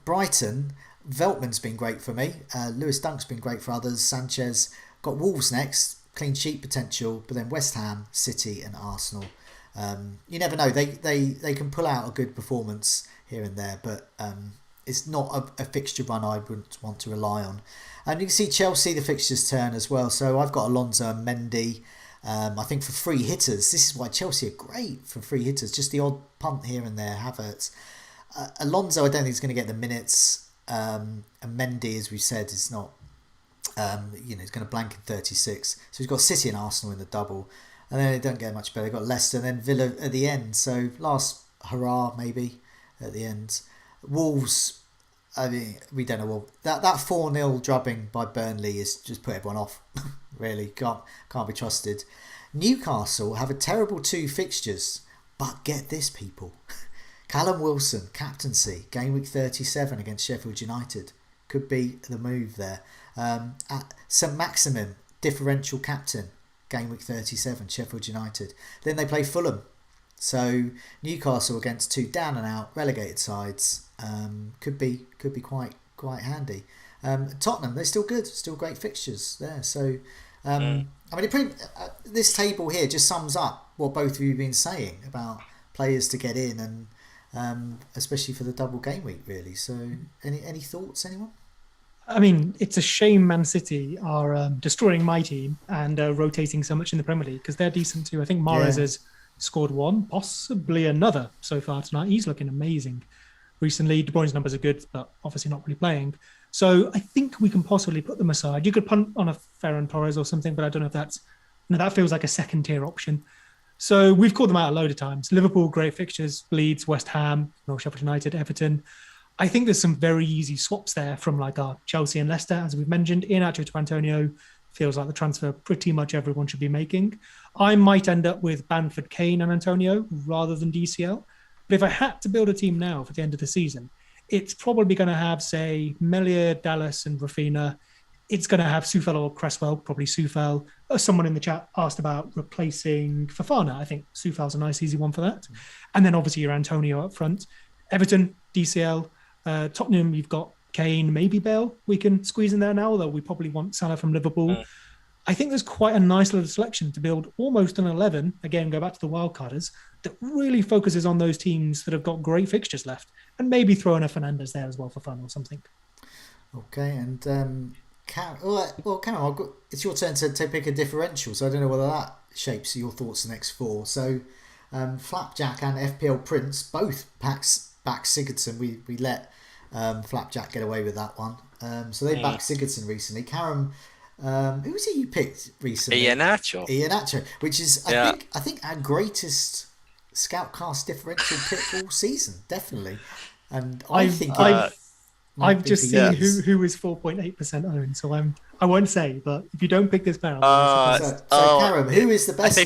A: Brighton, Veltman's been great for me. Lewis Dunk's been great for others. Sanchez, got Wolves next, clean sheet potential, but then West Ham, City and Arsenal. You never know. They can pull out a good performance here and there, but it's not a fixture run I would want to rely on. And you can see Chelsea, the fixtures turn as well. So I've got Alonso and Mendy. I think for free hitters, this is why Chelsea are great for free hitters. Just the odd punt here and there. Havertz, Alonso, I don't think he's going to get the minutes. And Mendy, as we said, is not. He's going to blank in 36. So he's got City and Arsenal in the double, and then they don't get much better. They've got Leicester and then Villa at the end. So last hurrah maybe at the end. Wolves. I mean, we don't know what that 4-0 drubbing by Burnley is just put everyone off. Really, can't be trusted. Newcastle have a terrible 2 fixtures, but get this, people. Callum Wilson, captaincy, game week 37 against Sheffield United. Could be the move there. At St Maximin, differential captain, game week 37, Sheffield United. Then they play Fulham. So Newcastle against 2 down and out relegated sides could be quite handy. Tottenham, they're still good, still great fixtures there. So I mean, this table here just sums up what both of you have been saying about players to get in, and especially for the double game week, really. So any thoughts, anyone?
B: I mean, it's a shame Man City are destroying my team and rotating so much in the Premier League, because they're decent too. I think Mahrez has scored 1, possibly another so far tonight. He's looking amazing recently. De Bruyne's numbers are good, but obviously not really playing. So I think we can possibly put them aside. You could punt on a Ferran Torres or something, but I don't know if that feels like a second tier option. So we've called them out a load of times. Liverpool, great fixtures, Leeds, West Ham, North Sheffield United, Everton. I think there's some very easy swaps there from like our Chelsea and Leicester, as we've mentioned. Iheanacho to Antonio feels like the transfer pretty much everyone should be making. I might end up with Bamford, Kane and Antonio rather than DCL. But if I had to build a team now for the end of the season, it's probably going to have, say, Melia, Dallas and Rafinha. It's going to have Sufel or Cresswell, probably Sufel. Someone in the chat asked about replacing Fofana. I think Sufel's a nice, easy one for that. And then obviously your Antonio up front. Everton, DCL. Tottenham, you've got Kane, maybe Bale we can squeeze in there now, although we probably want Salah from Liverpool. I think there's quite a nice little selection to build almost an 11, again, go back to the wildcarders, that really focuses on those teams that have got great fixtures left, and maybe throw in a Fernandes there as well for fun or something.
A: Okay, and Karam, it's your turn to pick a differential, so I don't know whether that shapes your thoughts the next four. So Flapjack and FPL Prince both back Sigurdsson. We let Flapjack get away with that one. So they backed Sigurdsson recently. Karam, who was it you picked recently? Iheanacho, which is I think our greatest Scoutcast differential pick all season, definitely. And I've just seen who is 4.8% owned, so I won't say, but if you don't pick this player, Karam, who is the best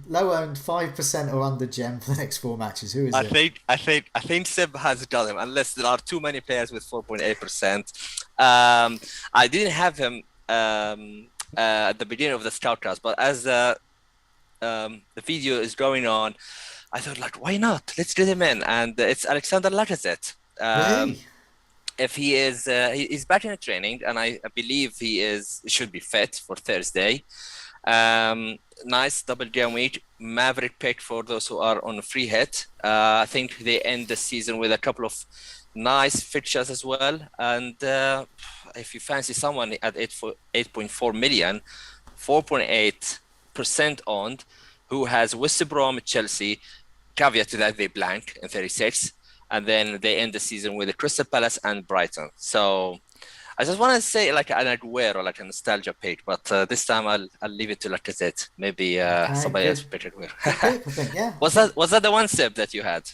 A: low owned 5% or under gem for the next four matches? Who is it?
C: I think Seb has got him, unless there are too many players with 4.8%. I didn't have him at the beginning of the Scoutcast, but as the video is going on, I thought, like, why not? Let's get him in, and it's Alexander Lacazette. If he is, he's back in the training, and I believe he should be fit for Thursday. Nice double game week, maverick pick for those who are on a free hit. I think they end the season with a couple of nice fixtures as well. And if you fancy someone at 8.4 million, 4.8% owned, who has West Brom, Chelsea, caveat to that they blank in 36. And then they end the season with the Crystal Palace and Brighton. So I just want to say like an Aguero, like a nostalgia pick, but this time I'll leave it to Lacazette. Maybe somebody else pick Aguero. Was that the one, Seb, that you had?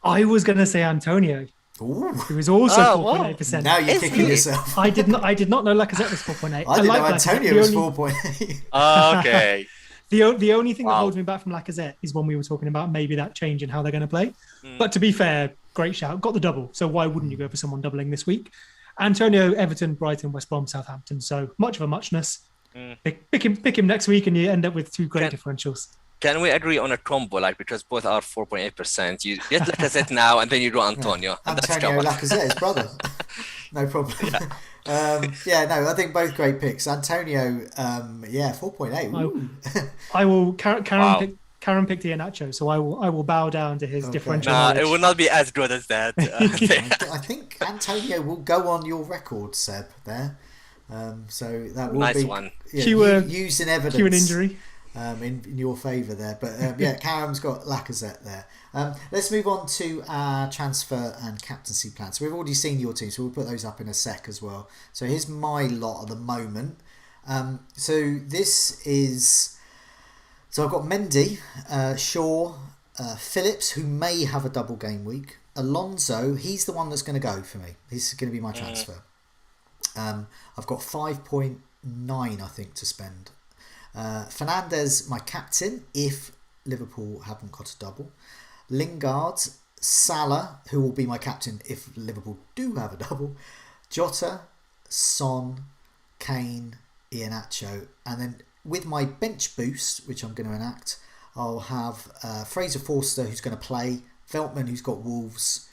B: I was going to say Antonio.
A: Ooh.
B: Who is also 4.8%.
A: Now you're kicking yourself.
B: I did not know Lacazette was 4.8.
A: I didn't know Antonio was 4.8.
C: Okay.
B: The only thing that holds me back from Lacazette is when we were talking about maybe that change in how they're going to play. But to be fair, great shout. Got the double. So why wouldn't you go for someone doubling this week? Antonio, Everton, Brighton, West Brom, Southampton. So much of a muchness. Pick him next week and you end up with two great differentials.
C: Can we agree on a combo, like, because both are 4.8%? You get Lacazette now and then you do Antonio. And
A: Antonio Lacazette, his brother. No problem. I think both great picks. Antonio, 4.8.
B: I will. Karam picked Iheanacho, so I will bow down to his differential.
C: It will not be as good as that.
A: I think Antonio will go on your record, Seb. There, so that will
C: nice
A: be
C: one.
A: Used in evidence.
B: Cue an injury.
A: In your favour there, but Karam's got Lacazette there. Let's move on to our transfer and captaincy plans. So we've already seen your team, so we'll put those up in a sec as well. So here's my lot at the moment. So I've got Mendy, Shaw, Phillips, who may have a double game week. Alonso, he's the one that's going to go for me. He's going to be my transfer. I've got 5.9, I think, to spend. Fernandes, my captain, if Liverpool haven't got a double. Lingard, Salah, who will be my captain if Liverpool do have a double. Jota, Son, Kane, Iheanacho. And then with my bench boost, which I'm going to enact, I'll have Fraser Forster, who's going to play, Veltman, who's got Wolves,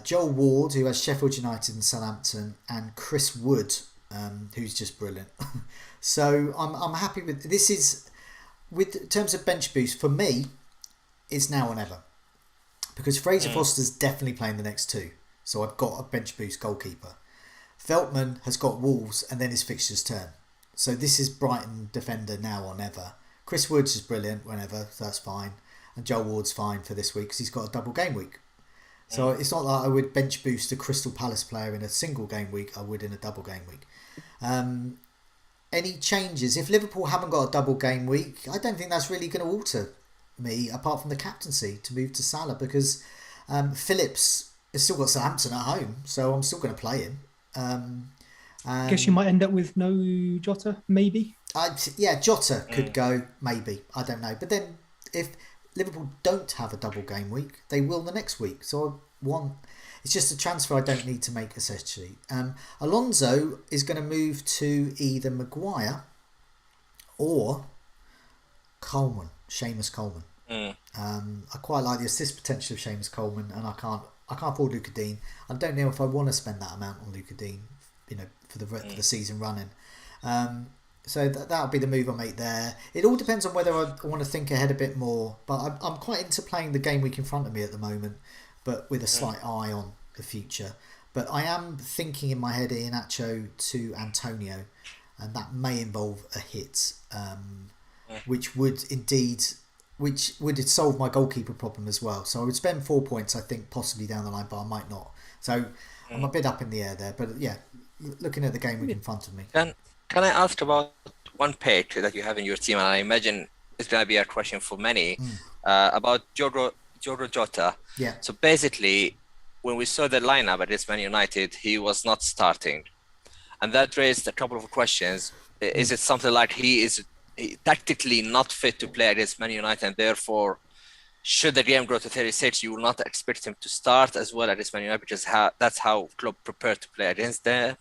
A: Joel Ward, who has Sheffield United and Southampton, and Chris Wood, who's just brilliant. So I'm happy with this. Is with in terms of bench boost for me, it's now or never, because Fraser Foster's definitely playing the next two. So I've got a bench boost goalkeeper. Veltman has got Wolves and then his fixtures turn. So this is Brighton defender now or never. Chris Woods is brilliant whenever, so that's fine. And Joel Ward's fine for this week because he's got a double game week. So it's not like I would bench boost a Crystal Palace player in a single game week. I would in a double game week. Any changes? If Liverpool haven't got a double game week, I don't think that's really going to alter me, apart from the captaincy, to move to Salah, because Phillips has still got Southampton at home, so I'm still going to play him.
B: I guess you might end up with no Jota, maybe.
A: Jota could go, maybe. I don't know. But then if Liverpool don't have a double game week, they will the next week. So it's just a transfer I don't need to make, essentially. Alonso is going to move to either Maguire or Coleman, Seamus Coleman. I quite like the assist potential of Seamus Coleman, and I can't afford Luka Dean. I don't know if I want to spend that amount on Luka Dean, for the season running. So that'll be the move I make there. It all depends on whether I want to think ahead a bit more. But I'm quite into playing the game week in front of me at the moment, but with a slight eye on the future. But I am thinking in my head Iheanacho to Antonio, and that may involve a hit, which would solve my goalkeeper problem as well. So I would spend 4 points, I think, possibly down the line, but I might not. So I'm a bit up in the air there. But yeah, looking at the game week in front of me.
C: Can I ask about one pick that you have in your team? And I imagine it's going to be a question for many about Diogo Jota.
A: Yeah.
C: So basically, when we saw the lineup at Man United, he was not starting. And that raised a couple of questions. Is it something like he is tactically not fit to play against Man United, and therefore, should the game go to 36, you will not expect him to start as well against Man United, because that's how Klopp prepared to play against them,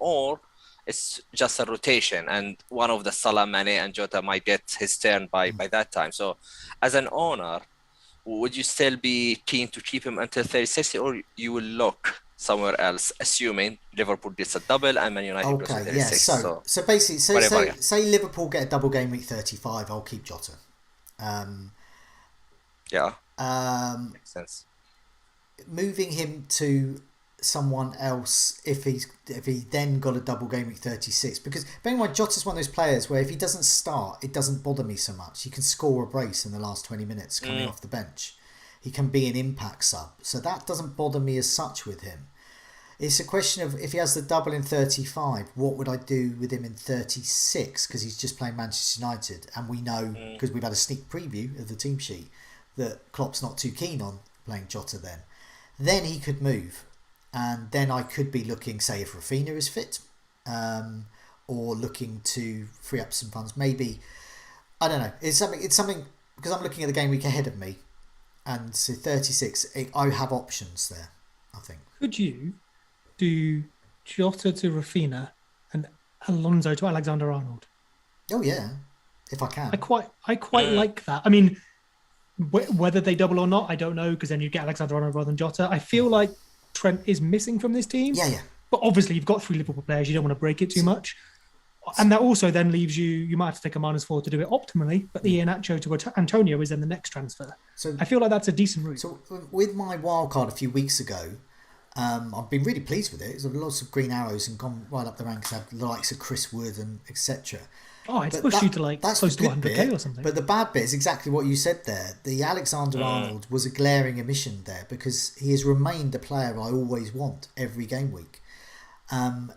C: or it's just a rotation, and one of the Salah, Mane, and Jota might get his turn by that time. So, as an owner, would you still be keen to keep him until 36, or you will look somewhere else, assuming Liverpool gets a double and Man United goes to 36?
A: Yeah. So basically, say Liverpool get a double game week 35, I'll keep Jota.
C: Makes sense.
A: Moving him to someone else if he then got a double game week 36, because bear in mind, Jota's one of those players where if he doesn't start, it doesn't bother me so much. He can score a brace in the last 20 minutes coming off the bench. He can be an impact sub, so that doesn't bother me as such with him. It's a question of, if he has the double in 35, what would I do with him in 36, because he's just playing Manchester United, and we know, because we've had a sneak preview of the team sheet, that Klopp's not too keen on playing Jota then he could move. And then I could be looking, say, if Rafinha is fit, or looking to free up some funds. Maybe, I don't know. It's something because I'm looking at the game week ahead of me, and so 36. I have options there, I think.
B: Could you do Jota to Rafinha and Alonso to Alexander-Arnold?
A: Oh yeah, if I can.
B: I quite like that. I mean, whether they double or not, I don't know, because then you get Alexander-Arnold rather than Jota. I feel like Trent is missing from this team.
A: Yeah.
B: But obviously, you've got 3 Liverpool players. You don't want to break it too much. And that also then leaves you might have to take a -4 to do it optimally, but the Iheanacho to Antonio is then the next transfer. So I feel like that's a decent route.
A: So with my wild card a few weeks ago, I've been really pleased with it. There's lots of green arrows and gone right up the ranks, had the likes of Chris Wood and etc.
B: Oh, it's pushed you to close to 100k or something.
A: But the bad bit is exactly what you said there. The Alexander-Arnold was a glaring omission there, because he has remained a player I always want every game week.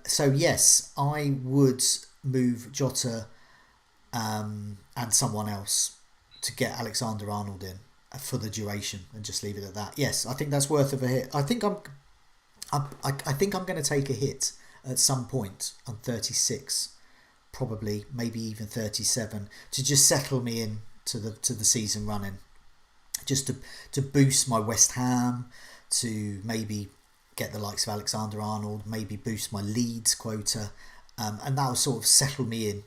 A: So yes, I would move Jota and someone else to get Alexander-Arnold in for the duration and just leave it at that. Yes, I think that's worth of a hit. I think I'm going to take a hit at some point on 36. Probably maybe even 37, to just settle me in to the season running, just to boost my West Ham, to maybe get the likes of Alexander-Arnold, maybe boost my Leeds quota, and that'll sort of settle me in,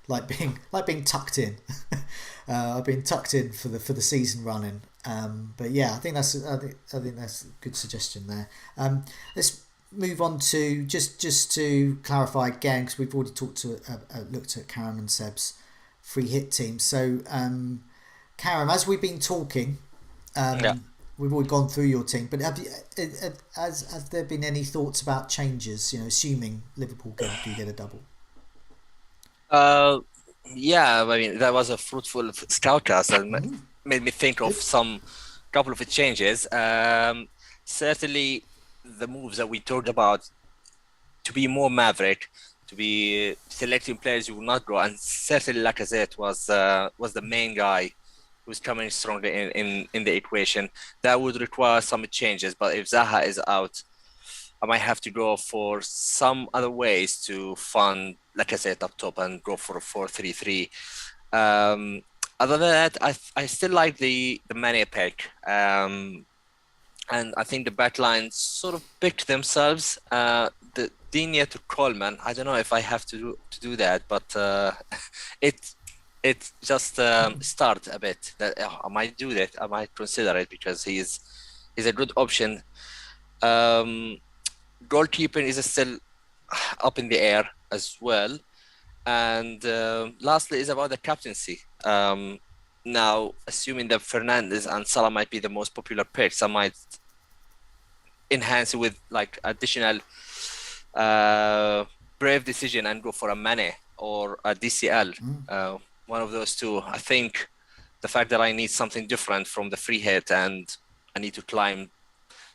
A: like being tucked in. I've been tucked in for the season running. But yeah, I think that's a good suggestion there. Let's move on to just to clarify again, because we've already looked at Karam and Seb's free hit team. So Karam, as we've been talking, we've already gone through your team, but has there been any thoughts about changes, assuming Liverpool do get a double?
C: Yeah, I mean, that was a fruitful Scoutcast and made me think of some couple of changes. certainly the moves that we talked about to be more maverick, to be selecting players who will not grow, and certainly Lacazette was the main guy who's coming strongly in the equation. That would require some changes, but if Zaha is out, I might have to go for some other ways to fund Lacazette up top and go for a 4-3-3. Other than that, I still like the Mane pick. And I think the backline sort of picked themselves. The Digne to Coleman. I don't know if I have to do that, but it just start a bit. That I might do that. I might consider it because he's a good option. Goalkeeping is still up in the air as well. And lastly is about the captaincy. Now, assuming that Fernandes and Salah might be the most popular picks, I might enhance it with like additional brave decision and go for a Mane or a DCL. One of those two. I think the fact that I need something different from the free hit and I need to climb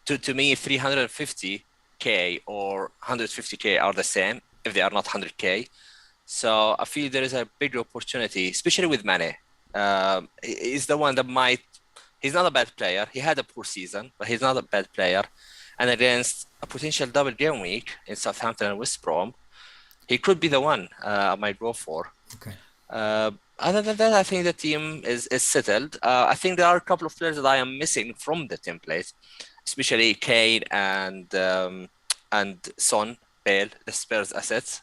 C: to me 350k or 150k are the same if they are not 100k. So I feel there is a big opportunity, especially with Mane. He's the one that might. He's not a bad player. He had a poor season, but he's not a bad player. And against a potential double game week in Southampton and West Brom, he could be the one I might go for.
A: Okay.
C: Other than that, I think the team is settled. I think there are a couple of players that I am missing from the template, especially Kane and Son, Bale, the Spurs assets.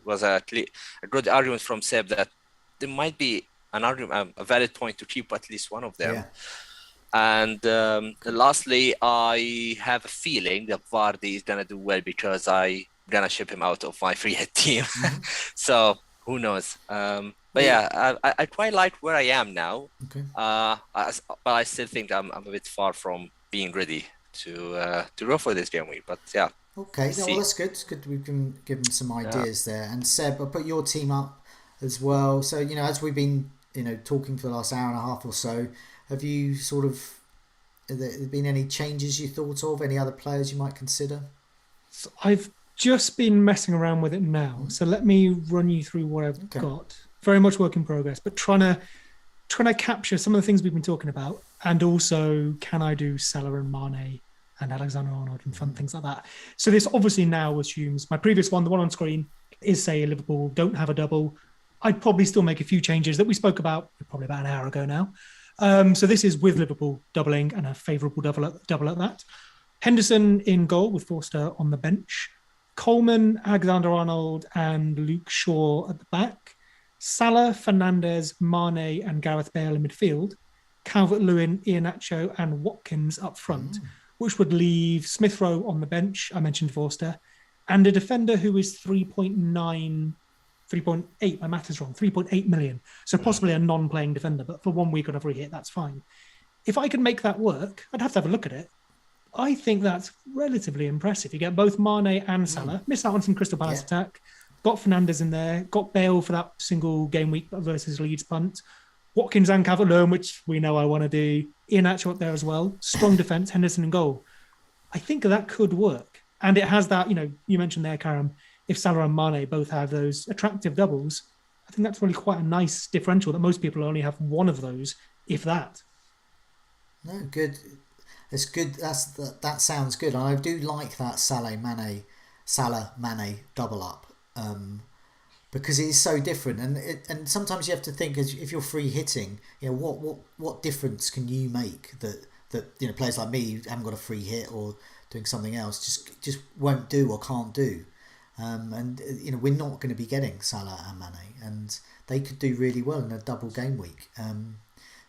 C: Was a good argument from Seb that there might be a valid point to keep at least one of them.
A: Yeah.
C: And lastly, I have a feeling that Vardy is going to do well because I'm going to ship him out of my free hit team. So who knows? But yeah, I quite like where I am now.
A: Okay.
C: But I still think I'm a bit far from being ready to go for this game week. But yeah.
A: Okay, no, well, that's good. It's good we can give them some ideas there. And Seb, I put your team up as well. So, as we've been, talking for the last hour and a half or so, have you have there been any changes you thought of? Any other players you might consider?
B: So I've just been messing around with it now. So let me run you through what I've got. Very much work in progress, but trying to capture some of the things we've been talking about. And also, can I do Salah and Mane and Alexander-Arnold and fun things like that? So this obviously now assumes my previous one, the one on screen, is say Liverpool don't have a double. I'd probably still make a few changes that we spoke about probably about an hour ago now. So this is with Liverpool doubling and a favourable double at that. Henderson in goal with Forster on the bench. Coleman, Alexander-Arnold and Luke Shaw at the back. Salah, Fernandes, Mane and Gareth Bale in midfield. Calvert-Lewin, Iheanacho and Watkins up front, which would leave Smith Rowe on the bench. I mentioned Forster. And a defender who is 3.8, my math is wrong, 3.8 million. So possibly a non-playing defender, but for 1 week on a free hit, that's fine. If I can make that work, I'd have to have a look at it. I think that's relatively impressive. You get both Mane and Salah. Miss out on some Crystal Palace attack. Got Fernandes in there. Got Bale for that single game week versus Leeds punt. Watkins and Calvert-Lewin, which we know I want to do. Iheanacho up there as well. Strong defence, Henderson in goal. I think that could work. And it has that, you mentioned there, Karam, if Salah and Mane both have those attractive doubles, I think that's really quite a nice differential that most people only have one of those, if that.
A: No, good. It's good. That sounds good. And I do like that Salah Mane double up. Because it is so different, and sometimes you have to think as if you're free hitting, what difference can you make that players like me who haven't got a free hit or doing something else just won't do or can't do, and we're not going to be getting Salah and Mane, and they could do really well in a double game week.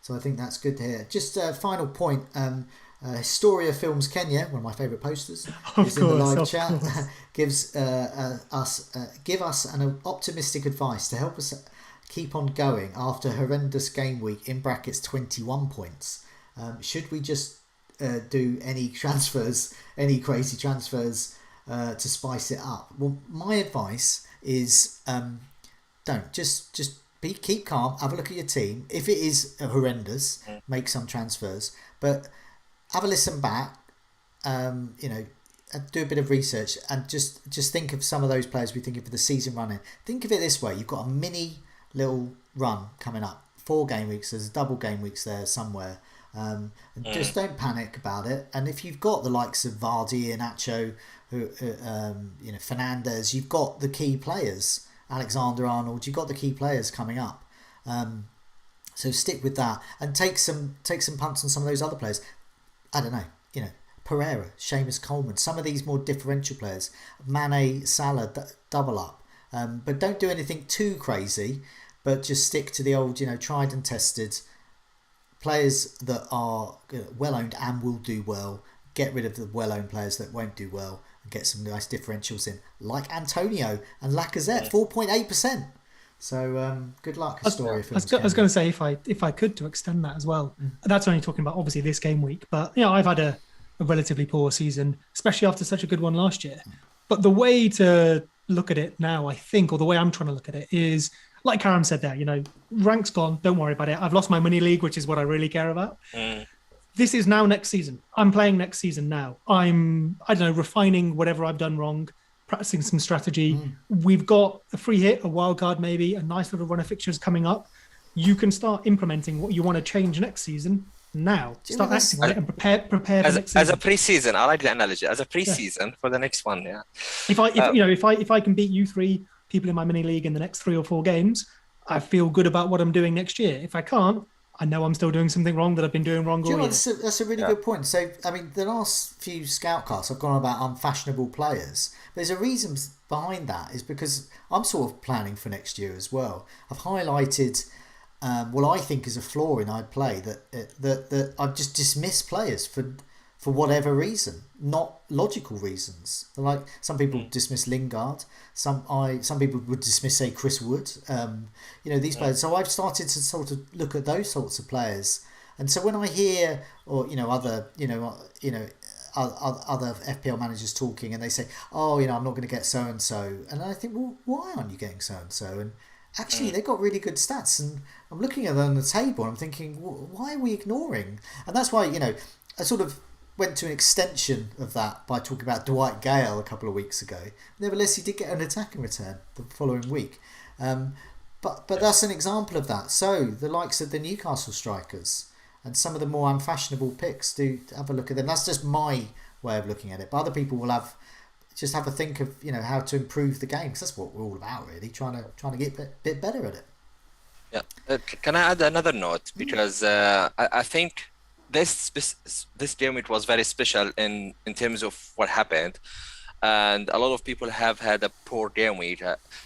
A: So I think that's good to hear. Just a final point. Historia Films Kenya, one of my favourite posters, is in the live chat. Give us an optimistic advice to help us keep on going after horrendous game week in brackets 21 points. Should we just do any transfers, any crazy transfers to spice it up? Well, my advice is don't keep calm. Have a look at your team. If it is horrendous, make some transfers, but have a listen back do a bit of research and just think of some of those players we're thinking for the season running. Think of it this way: you've got a mini little run coming up, 4 game weeks. There's double game weeks there somewhere. And just don't panic about it. And if you've got the likes of Vardy and Nacho, Fernandes, you've got the key players, Alexander-Arnold, you've got the key players coming up. So stick with that and take some punts on some of those other players. I don't know, Pereira, Seamus Coleman, some of these more differential players, Mane, Salah, double up. But don't do anything too crazy, but just stick to the old, tried and tested players that are well-owned and will do well. Get rid of the well-owned players that won't do well and get some nice differentials in, like Antonio and Lacazette, 4.8%. So good luck, Astoria.
B: I was going to say, if I could, to extend that as well. That's only talking about, obviously, this game week. But, I've had a relatively poor season, especially after such a good one last year. But the way to look at it now, I think, or the way I'm trying to look at it is, like Karam said there, rank's gone. Don't worry about it. I've lost my mini league, which is what I really care about. This is now next season. I'm playing next season now. I'm, refining whatever I've done wrong, practicing some strategy. We've got a free hit, a wild card maybe, a nice little run of fixtures coming up. You can start implementing what you want to change next season now. Start acting on it and prepare for next season.
C: As a pre-season, I like the analogy. As a pre-season for the next one, yeah.
B: If I can beat you 3 people in my mini league in the next 3 or 4 games, I feel good about what I'm doing next year. If I can't, I know I'm still doing something wrong that I've been doing wrong all year.
A: That's a really good point. So, the last few Scoutcasts I've gone about unfashionable players. There's a reason behind that, is because I'm sort of planning for next year as well. I've highlighted what I think is a flaw in I'd play, that I've just dismissed players for whatever reason, not logical reasons. Like some people dismiss Lingard, some people would dismiss, say, Chris Wood. These players. So I've started to sort of look at those sorts of players, and so when I hear other FPL managers talking, and they say, "Oh, I'm not going to get so and so," and I think, well, why aren't you getting so and so? And actually, they've got really good stats, and I'm looking at them on the table, and I'm thinking, why are we ignoring? And that's why I sort of went to an extension of that by talking about Dwight Gale a couple of weeks ago. Nevertheless, he did get an attacking return the following week. But that's an example of that. So the likes of the Newcastle strikers and some of the more unfashionable picks, do have a look at them. That's just my way of looking at it. But other people will have a think of how to improve the game, because that's what we're all about, really, trying to get a bit better at it.
C: Yeah. Can I add another note? Because I think this game, it was very special in terms of what happened, and a lot of people have had a poor game week.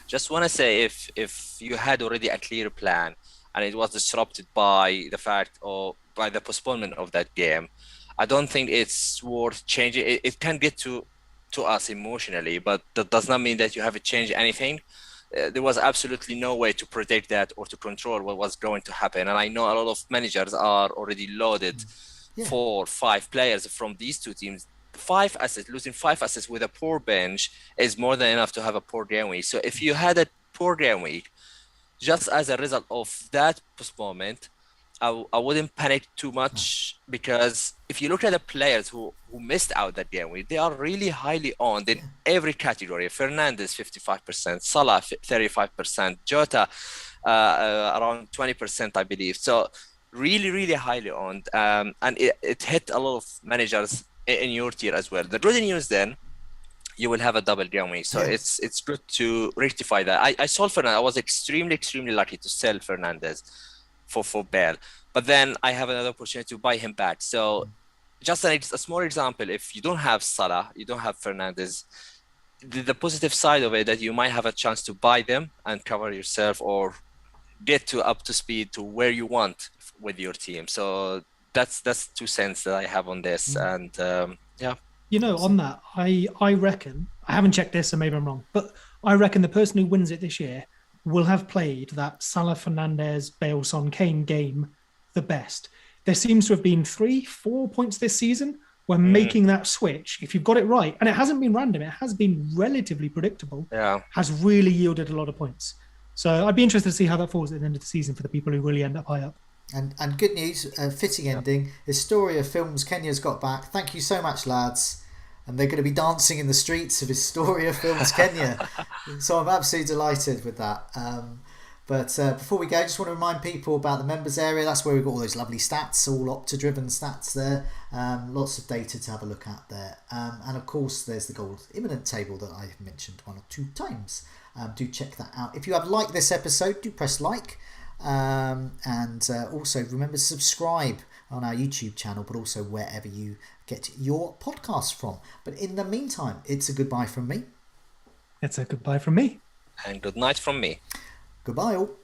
C: Just want to say, if you had already a clear plan and it was disrupted by the fact, or by the postponement of that game, I don't think it's worth changing. It can get to us emotionally, but that does not mean that you have to change anything. There was absolutely no way to predict that or to control what was going to happen. And I know a lot of managers are already loaded 4 or 5 players from these 2 teams. 5 assets, losing 5 assets with a poor bench is more than enough to have a poor game week. So if you had a poor game week, just as a result of that postponement, I wouldn't panic too much, because if you look at the players who missed out that game week, they are really highly owned in every category. Fernandes 55%, Salah 35%, Jota around 20%, I believe. So really, really highly owned, and it hit a lot of managers in your tier as well. The good news then, you will have a double game week, so it's good to rectify that. I sold Fernandes. I was extremely lucky to sell Fernandes for Bale, but then I have another opportunity to buy him back. So just a small example, if you don't have Salah, you don't have Fernandes, the positive side of it, that you might have a chance to buy them and cover yourself, or get up to speed to where you want with your team. So that's 2 cents that I have on this. And
B: on that, I reckon, I haven't checked this, so maybe I'm wrong, but I reckon the person who wins it this year will have played that Salah, Fernandes, Bale, Son, Kane game the best. There seems to have been 3-4 points this season where making that switch, if you've got it right, and it hasn't been random, it has been relatively predictable, has really yielded a lot of points. So I'd be interested to see how that falls at the end of the season for the people who really end up high up.
A: And good news, fitting ending. Historia Films Kenya's got back. Thank you so much, lads. And they're going to be dancing in the streets of Historia Films Kenya. So I'm absolutely delighted with that. But before we go, I just want to remind people about the members area. That's where we've got all those lovely stats, all Opta-driven stats there. Lots of data to have a look at there. And of course, there's the gold imminent table that I've mentioned 1 or 2 times. Do check that out. If you have liked this episode, do press like. And also remember to subscribe on our YouTube channel, but also wherever you get your podcasts from. But in the meantime, it's a goodbye from me.
B: It's a goodbye from me.
C: And good night from me.
A: Goodbye all.